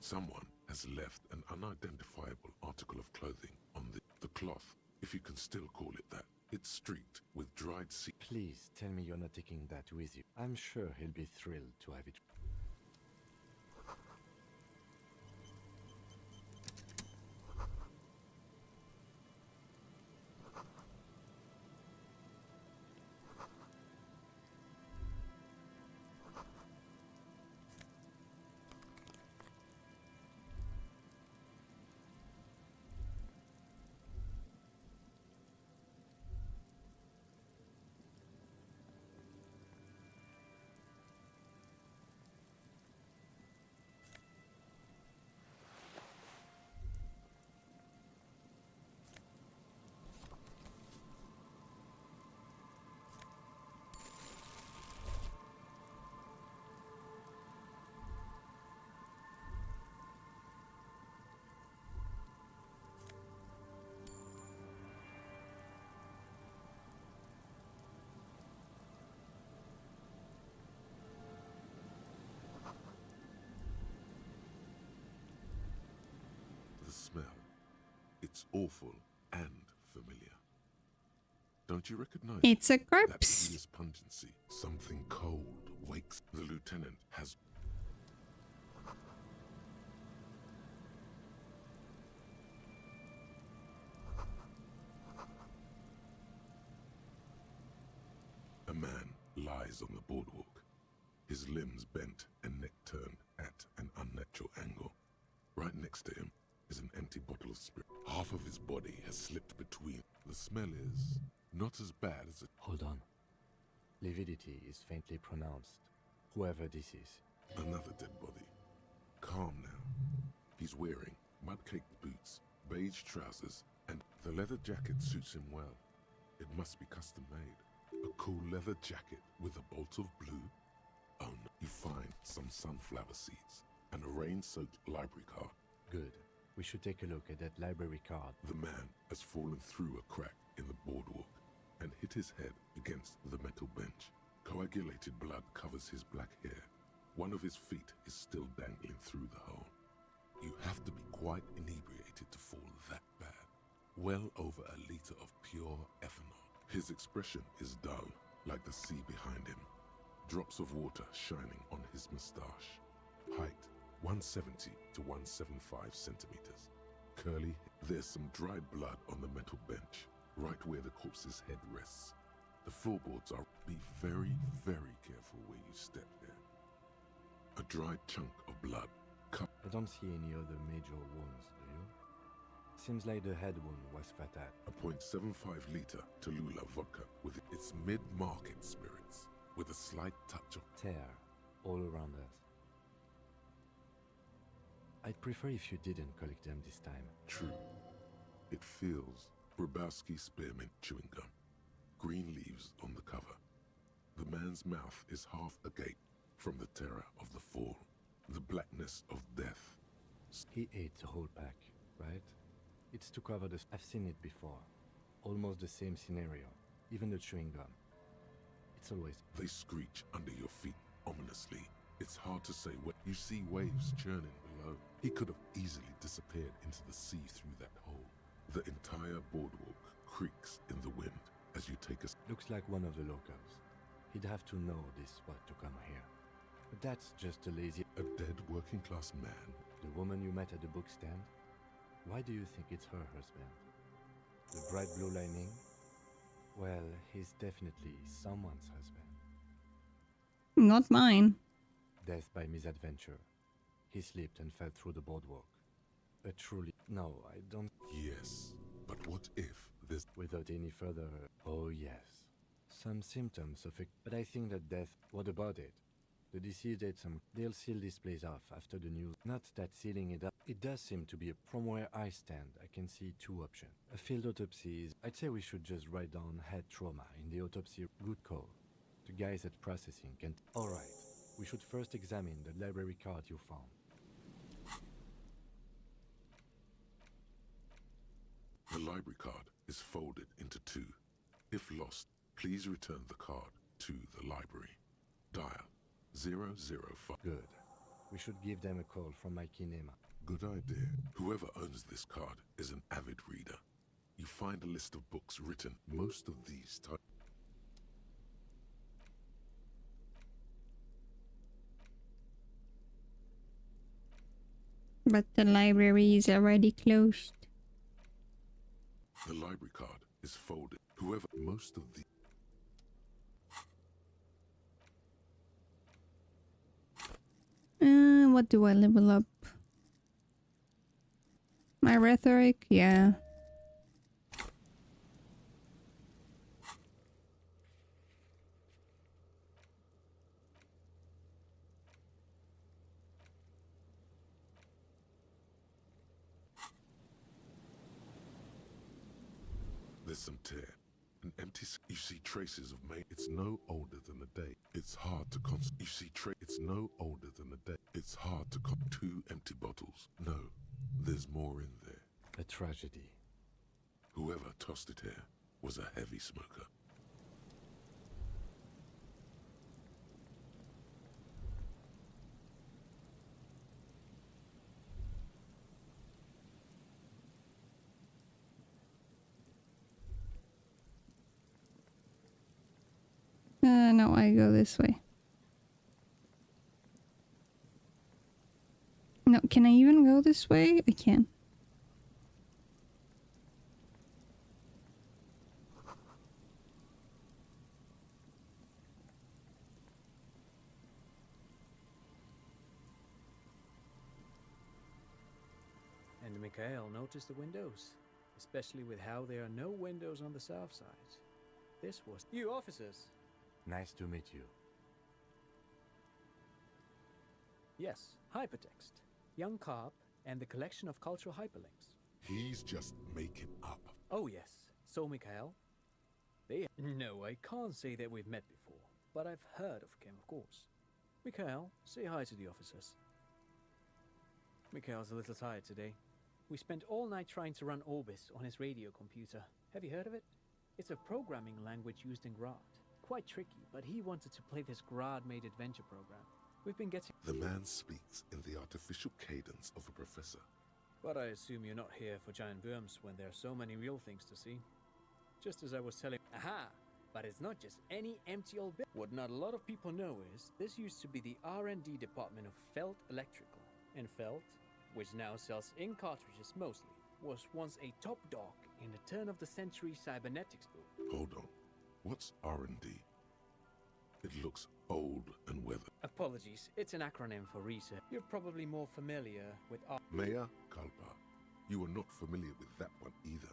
Someone has left an unidentifiable article of clothing on the cloth, if you can still call it that. It's streaked with dried sea. Please tell me you're not taking that with you. I'm sure he'll be thrilled to have it. The smell. It's awful and familiar. Don't you recognize It's a that corpse. hideous pungency? Something cold wakes. The lieutenant has... A man lies on the boardwalk, his limbs bent and neck turned at an unnatural angle. Right next to him is an empty bottle of spirit. Half of his body has slipped between. The smell is not as bad as it... Hold on. Lividity is faintly pronounced. Whoever this is. Another dead body. Calm now. He's wearing mud-caked boots, beige trousers, and the leather jacket suits him well. It must be custom made. A cool leather jacket with a bolt of blue. Oh no. You find some sunflower seeds and a rain-soaked library card. Good. We should take a look at that library card. The man has fallen through a crack in the boardwalk and hit his head against the metal bench. Coagulated blood covers his black hair. One of his feet is still dangling through the hole. You have to be quite inebriated to fall that bad. Well over a liter of pure ethanol. His expression is dull, like the sea behind him. Drops of water shining on his moustache. Height, 170 to 175 centimeters. Curly, there's some dried blood on the metal bench, right where the corpse's head rests. The floorboards are... Be very, very careful where you step there. A dried chunk of blood. I don't see any other major wounds, do you? Seems like the head wound was fatal. A 0.75 liter Tallulah vodka with its mid-market spirits, with a slight touch of tear all around us. I'd prefer if you didn't collect them this time. True. It feels Grabowski spearmint chewing gum. Green leaves on the cover. The man's mouth is half agape from the terror of the fall, the blackness of death. He ate the whole pack, right? It's to cover the... I've seen it before. Almost the same scenario. Even the chewing gum. It's always... They screech under your feet ominously. It's hard to say what you see waves churning below. He could have easily disappeared into the sea through that hole. The entire boardwalk creaks in the wind as you take a... Looks like one of the locals. He'd have to know this spot to come here. But that's just a lazy... A dead working class man? The woman you met at the book stand? Why do you think it's her husband? The bright blue lining? Well, he's definitely someone's husband. Not mine. Death by misadventure. He slipped and fell through the boardwalk. A truly... No, I don't... Yes, but what if this... Without any further... Oh, yes. Some symptoms of a... But I think that death... What about it? The deceased had some... They'll seal this place off after the news. Not that sealing it up. It does seem to be... From where I stand, I can see two options. A field autopsy is... I'd say we should just write down head trauma in the autopsy. Good call. The guys at processing can... Alright. We should first examine the library card you found. The library card is folded into two. If lost, please return the card to the library. Dial 005. Good. We should give them a call from my kinema. Good idea. Whoever owns this card is an avid reader. You find a list of books written. Most of these types. But the library is already closed. The library card is folded. Whoever... Most of the... What do I level up? My rhetoric? Yeah. There's some tear. An empty... You see traces of May. It's no older than a day. It's hard to You see It's no older than a day. It's hard to Two empty bottles. No, there's more in there. A tragedy. Whoever tossed it here was a heavy smoker. No, I go this way. No, can I even go this way? I can. And Mikhail noticed the windows, especially with how there are no windows on the south side. This was... You officers! Nice to meet you. Yes, hypertext. Young Carp and the collection of cultural hyperlinks. He's just making up. Oh yes, so Mikhail. No, I can't say that we've met before, but I've heard of him, of course. Mikhail, say hi to the officers. Mikhail's a little tired today. We spent all night trying to run Orbis on his radio computer. Have you heard of it? It's a programming language used in Grad. Quite tricky, but he wanted to play this Grad-made adventure program. We've been getting... The man speaks in the artificial cadence of a professor. But I assume you're not here for giant worms when there are so many real things to see. Just as I was telling... Aha! But it's not just any empty old bit. What not a lot of people know is, this used to be the R&D department of Felt Electrical. And Felt, which now sells ink cartridges mostly, was once a top dog in the turn-of-the-century cybernetics boom. Hold on. What's R&D? It looks old and weathered. Apologies, it's an acronym for research. You're probably more familiar with R... Mea culpa. You are not familiar with that one either.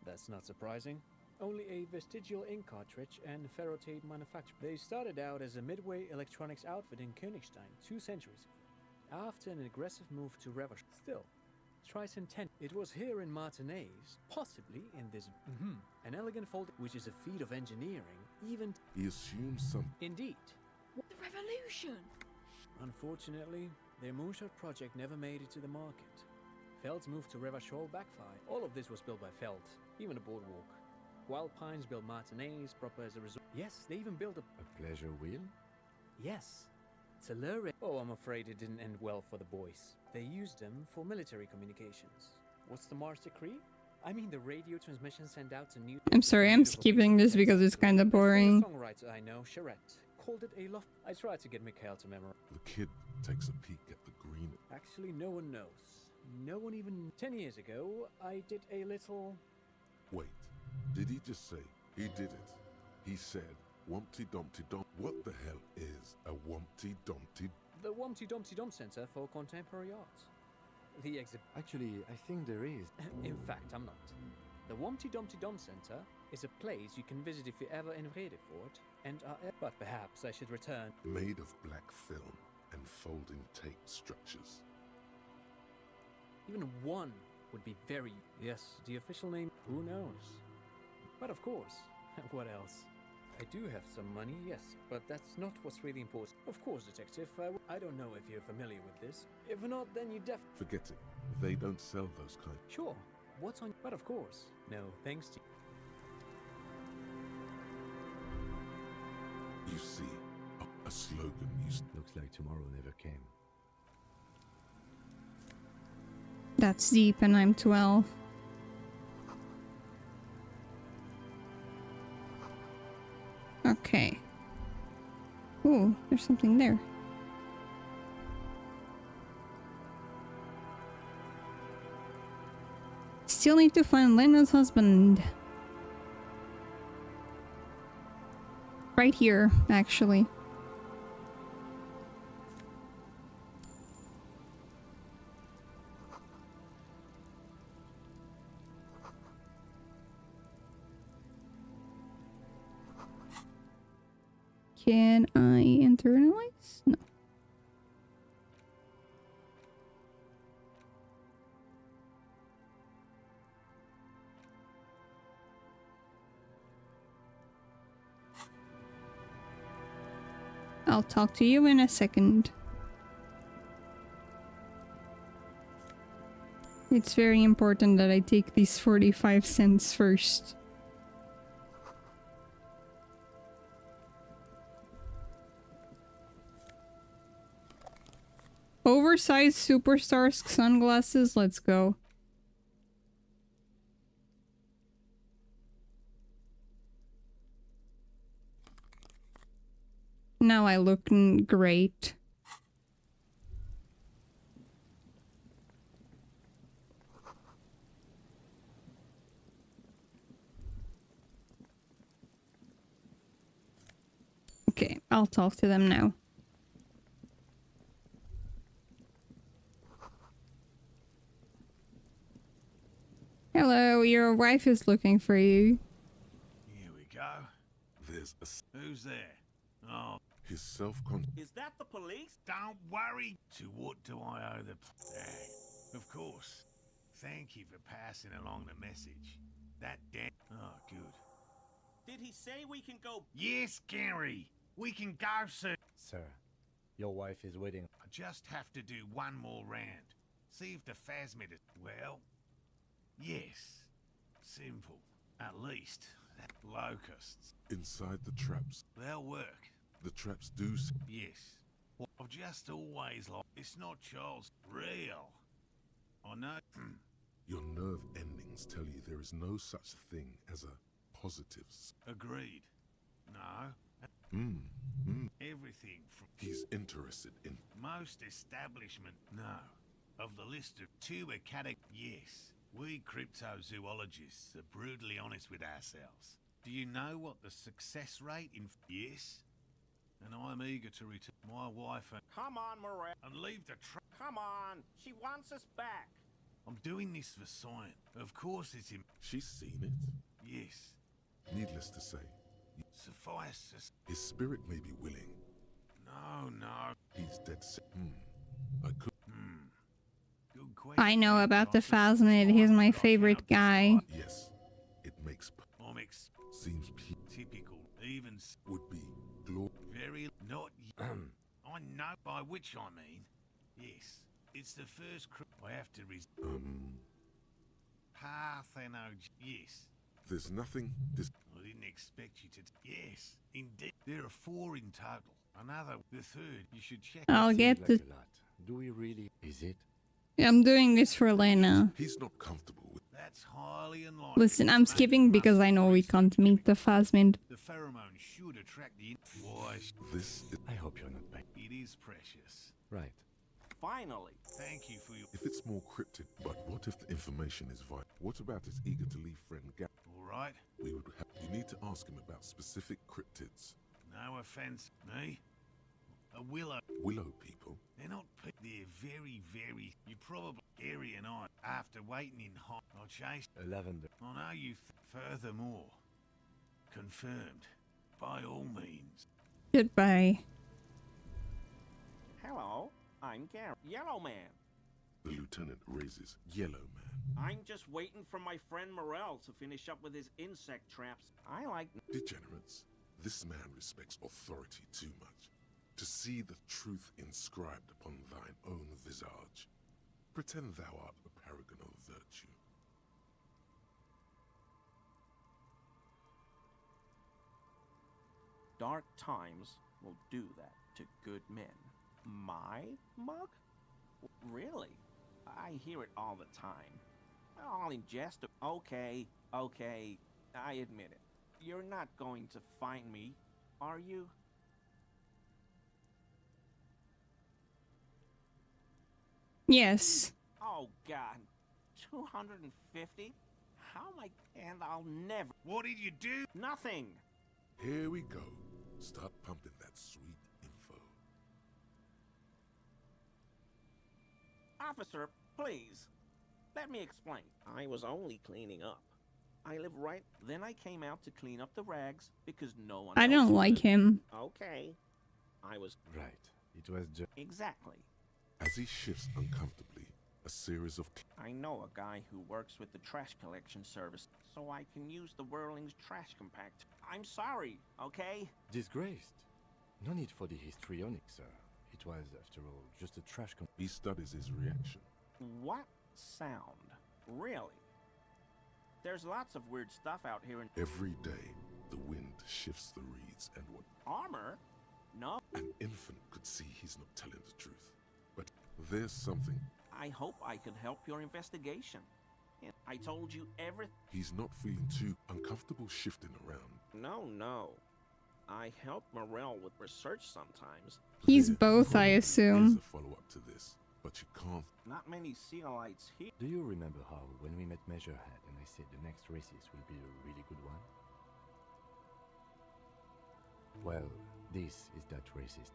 That's not surprising. Only a vestigial ink cartridge and ferrotate manufacturer. They started out as a midway electronics outfit in Königstein 2 centuries ago, after an aggressive move to Revash. Still, tricentennial. It was here in Martinez, possibly in this an elegant fold, which is a feat of engineering, even... He assumes some... Indeed. The revolution! Unfortunately, their moonshot project never made it to the market. Feld's move to Revachol backfired. All of this was built by Feld, even the boardwalk. wild pines, build matinees, proper as a resort. Yes, they even built A pleasure wheel? Yes. It's a lure. Oh, I'm afraid it didn't end well for the boys. They used them for military communications. What's the Mars decree? I mean the radio transmission sent out to New... I'm sorry, I'm skipping this because it's kind of boring. A songwriter I know, Charette, called it a loft. I tried to get Mikhail to memorize. The kid takes a peek at the green. Actually, no one knows. No one even... 10 years ago, I did a little... Wait, did he just say he did it? He said, Wumpty Dumpty Dump. What the hell is a Wumpty Dumpty? The Wumpty Dumpty Dump Center for Contemporary Art. The Actually, I think there is. In fact, I'm not. The Wumpty Dumpty Dump Center is a place you can visit if you're ever in Vredefort and are... But perhaps I should return. Made of black film and folding tape structures. Even one would be very... Yes, the official name, who knows? But of course, what else? I do have some money, yes, but that's not what's really important. Of course, detective, I don't know if you're familiar with this. If not, then you Forget it. They don't sell those kind. Sure, what's on... But of course, no, thanks to... You see, a slogan used... Looks like tomorrow never came. That's deep and I'm 12. Okay. Ooh, there's something there. Still need to find Lena's husband. Right here, actually. Can I internalize? No. I'll talk to you in a second. It's very important that I take these 45 cents first. Oversized superstar sunglasses, let's go. Now I look great. Okay, I'll talk to them now. Hello, your wife is looking for you. Here we go. There's a... Who's there? Oh. His self-con... Is that the police? Don't worry. To what do I owe the... Of course. Thank you for passing along the message. That damn... Oh, good. Did he say we can go? Yes, Gary. We can go, sir. Sir, your wife is waiting. I just have to do one more round. See if the phasmid... Well... Yes. Simple. At least. Locusts. Inside the traps. They'll work. The traps do... Yes. Well, I've just always like... It's not Charles. Real. I know... Your nerve endings tell you there is no such thing as a positives. Agreed. No. Everything from... He's interested in... Most establishment... No. Of the list of TUE FRI... Yes. We cryptozoologists are brutally honest with ourselves. Do you know what the success rate in... Yes? And I'm eager to return my wife and... Come on, Morel. And leave the Come on. She wants us back. I'm doing this for science. Of course it's him. She's seen it. Yes. Needless to say. Suffice to... His spirit may be willing. No. He's dead sick. I could... Good question. I know about the phasmid. He's my favorite guy. Yes. It makes... Seems typical. Even... Would be... Very... Not... I know by which I mean. Yes. It's the first... I have to... Partheno... Yes. There's nothing. I didn't expect you to. Yes, indeed. There are 4 in total. Another, the third. You should check. I'll get the... a lot. Do we really? Is it? I'm doing this for Lena. He's not comfortable with. That's highly unlikely. Listen, I'm skipping because I know we can't meet the Phasmid. The pheromone should attract the. Why? This. I hope you're not back. It is precious. Right. Finally, thank you for your. If it's more cryptic, but what if the information is vital? What about his eager to leave friend Gap? All right. We would have. You need to ask him about specific cryptids. No offense, me. A willow. Willow people. They're not. They're very, very. You probably Gary and I. After waiting in hot, I chased a lavender. I know you. Furthermore, confirmed. By all means. Goodbye. Hello, I'm Gary. Yellow Man. The lieutenant raises Yellow Man. I'm just waiting for my friend Morel to finish up with his insect traps. I like... Degenerates. This man respects authority too much. To see the truth inscribed upon thine own visage. Pretend thou art a paragon of virtue. Dark times will do that to good men. My mug? Really? I hear it all the time. All in jest. Okay, I admit it. You're not going to find me, are you? Yes. Oh God, 250? How am I? And I'll never. What did you do? Nothing. Here we go. Start pumping that sweet info. Officer, please. Let me explain. I was only cleaning up. I live right. Then I came out to clean up the rags because no one. I don't like him. Okay. I was. Right. It was just. Exactly. As he shifts uncomfortably, a series of. I know a guy who works with the trash collection service, so I can use the Whirling's trash compact. I'm sorry, okay? Disgraced. No need for the histrionic, sir. It was, after all, just a trash He studies his reaction. What sound? Really? There's lots of weird stuff out here in... Every day, the wind shifts the reeds and what... Armor? No. An infant could see he's not telling the truth. But there's something... I hope I could help your investigation. I told you everything. He's not feeling too uncomfortable shifting around. No. I help Morel with research sometimes. He's both, I assume. Here's a follow-up to this, but you can't... Not many Sealites here. Do you remember how, when we met Measurehead and I said the next races will be a really good one? Well, this is that racist.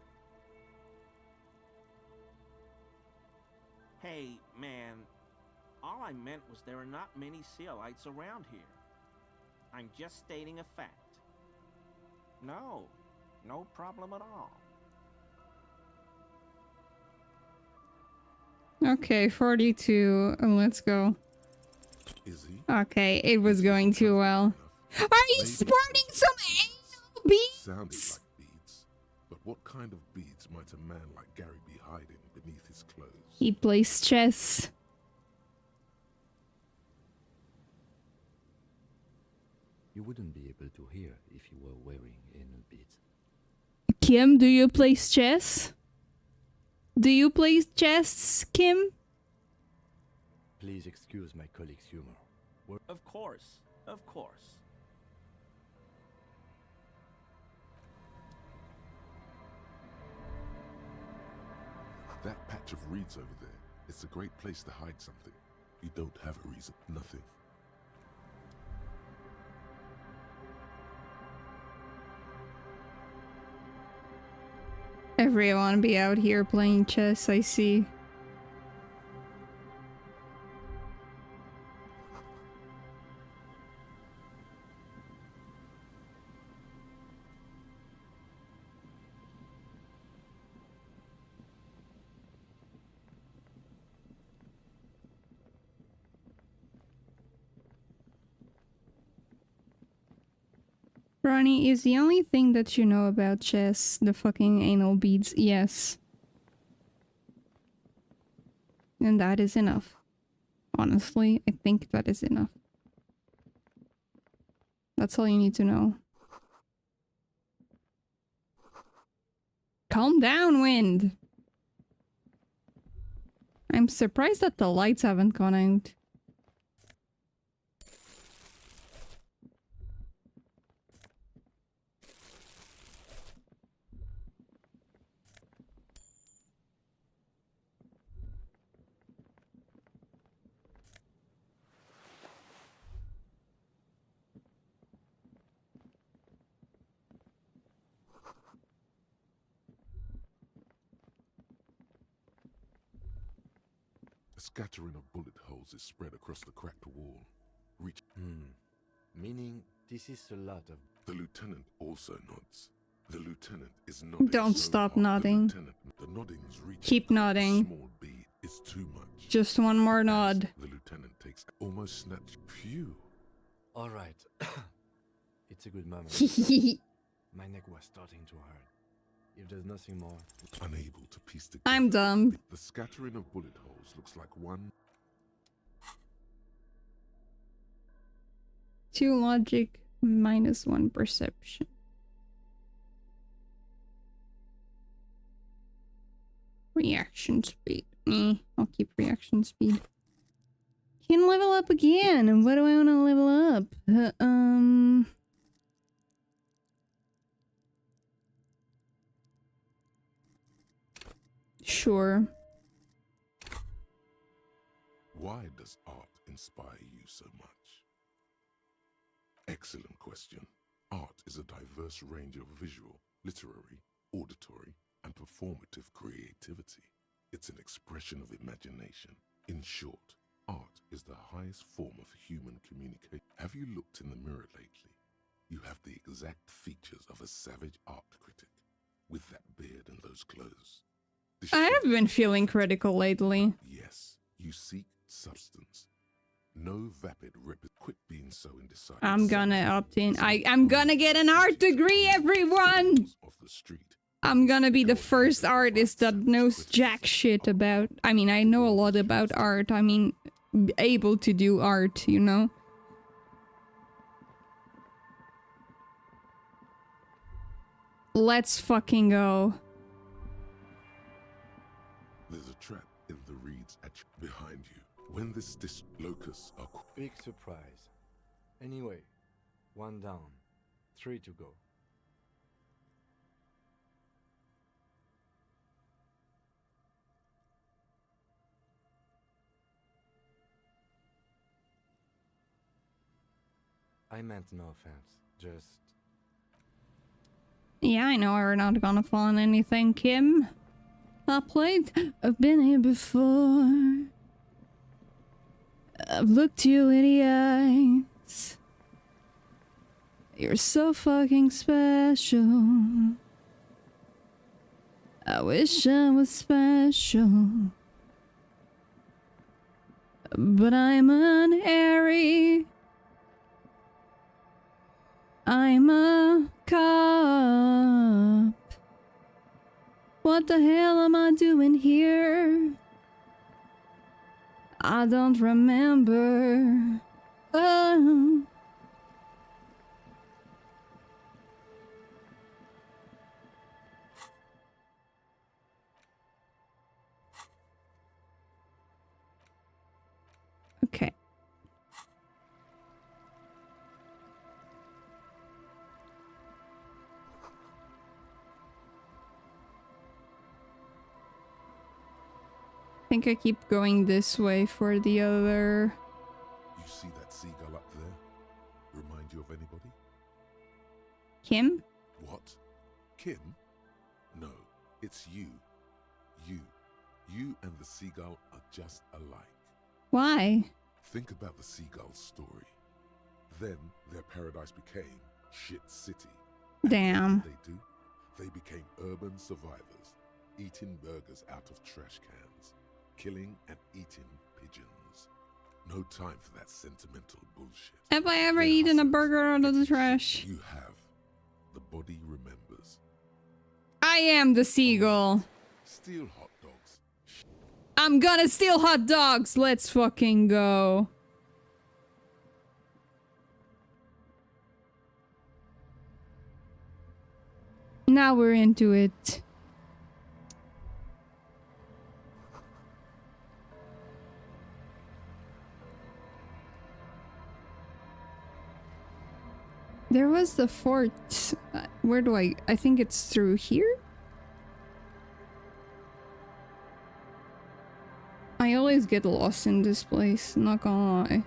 Hey, man. All I meant was there are not many Sealites around here. I'm just stating a fact. No problem at all. Okay, 42. Let's go. Is he? Okay, it was going too well. Are you sporting some anal beads? Sounded like beads. But what kind of beads might a man like Gary be hiding beneath his clothes? He plays chess. You wouldn't be able to hear if you were wearing anal beads. Kim, do you play chess? Do you play chess, Kim? Please excuse my colleague's humor. Of course. That patch of reeds over there, it's a great place to hide something. You don't have a reason. Nothing. Everyone be out here playing chess, I see. Ronnie, is the only thing that you know about chess the fucking anal beads? Yes. And that is enough. Honestly, I think that is enough. That's all you need to know. Calm down, wind. I'm surprised that the lights haven't gone out. A scattering of bullet holes is spread across the cracked wall. Meaning this is a lot of... The lieutenant also nods. The lieutenant is nodding. Don't so stop hard, nodding. The nodding's reaching. Keep nodding. Small bead is too much. Just one more nod. The lieutenant takes almost snatched. Phew. All right. It's a good moment. My neck was starting to hurt. If there's nothing more... Unable to piece together. I'm dumb. The scattering of bullet holes looks like one... 2 logic, -1 perception. Reaction speed. I'll keep reaction speed. Can level up again. And what do I want to level up? Sure. Why does art inspire you so much? Excellent question. Art is a diverse range of visual, literary, auditory, and performative creativity. It's an expression of imagination. In short, art is the highest form of human communication. Have you looked in the mirror lately? You have the exact features of a savage art critic, with that beard and those clothes. I have been feeling critical lately. Yes, you seek substance. No vapid quit being so indecisive. I'm gonna opt in. I'm gonna get an art degree, everyone! I'm gonna be the first artist that knows jack shit about... I mean, I know a lot about art. I mean, able to do art, you know? Let's fucking go. There's a trap in the reeds behind you. When this locusts are... Big surprise. Anyway, 1 down, 3 to go. I meant no offense, just... Yeah, I know we're not gonna fall on anything, Kim. I've been here before. I've looked you in the eyes. You're so fucking special. I wish I was special. But I'm unairy. I'm a cop. What the hell am I doing here? I don't remember. Oh. Okay. I think I keep going this way for the other. You see that seagull up there? Remind you of anybody? Kim? What? Kim? No, it's you. You and the seagull are just alike. Why? Think about the seagull's story. Then their paradise became shit city. Damn. What did they do? They became urban survivors, eating burgers out of trash cans, killing and eating pigeons. No time for that sentimental bullshit. Have I ever eaten a burger out of the trash? You have. The body remembers. I am the seagull. Steal hot dogs. I'm gonna steal hot dogs. Let's fucking go. Now we're into it. There was the fort. Where do I think it's through here? I always get lost in this place, not gonna lie.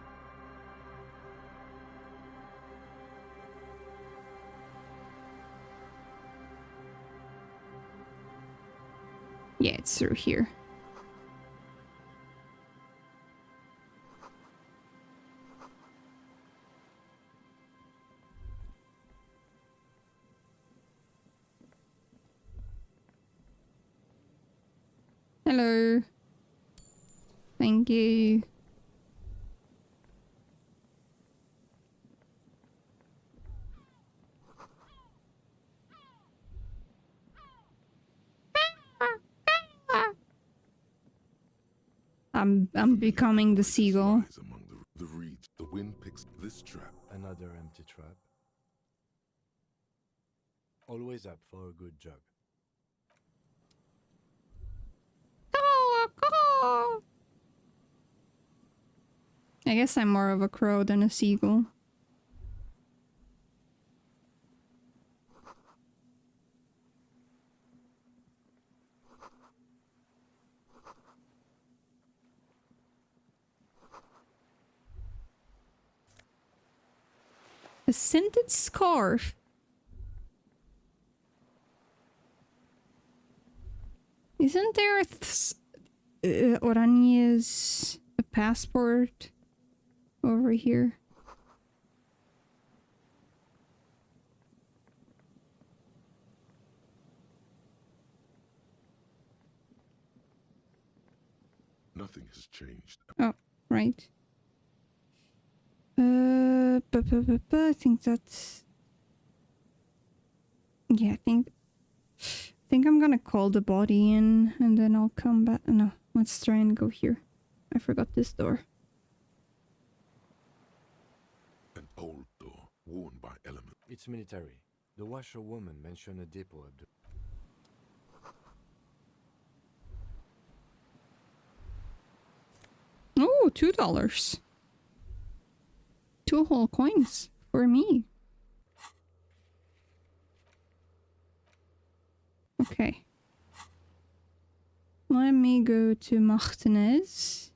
Yeah, it's through here. Hello. Thank you. I'm becoming the seagull. Among the reeds, the wind picks this trap. Another empty trap. Always up for a good jog. I guess I'm more of a crow than a seagull. A scented scarf. Isn't there Ronnie's passport over here? Nothing has changed. Oh, right. I think that's... Yeah, I think I'm gonna call the body in and then I'll come back. No, let's try and go here. I forgot this door. An old door, worn by element. It's military. The washerwoman mentioned a depot at the... Oh, $2. 2 whole coins for me. Okay. Let me go to Martinez.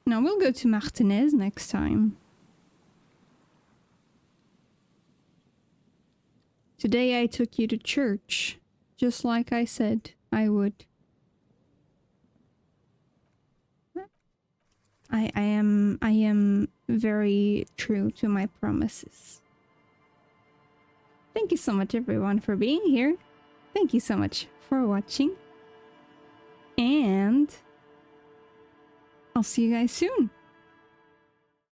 No, we'll go to Martinez next time. Today I took you to church, just like I said I would. I am very true to my promises. Thank you so much everyone for being here. Thank you so much for watching. And I'll see you guys soon.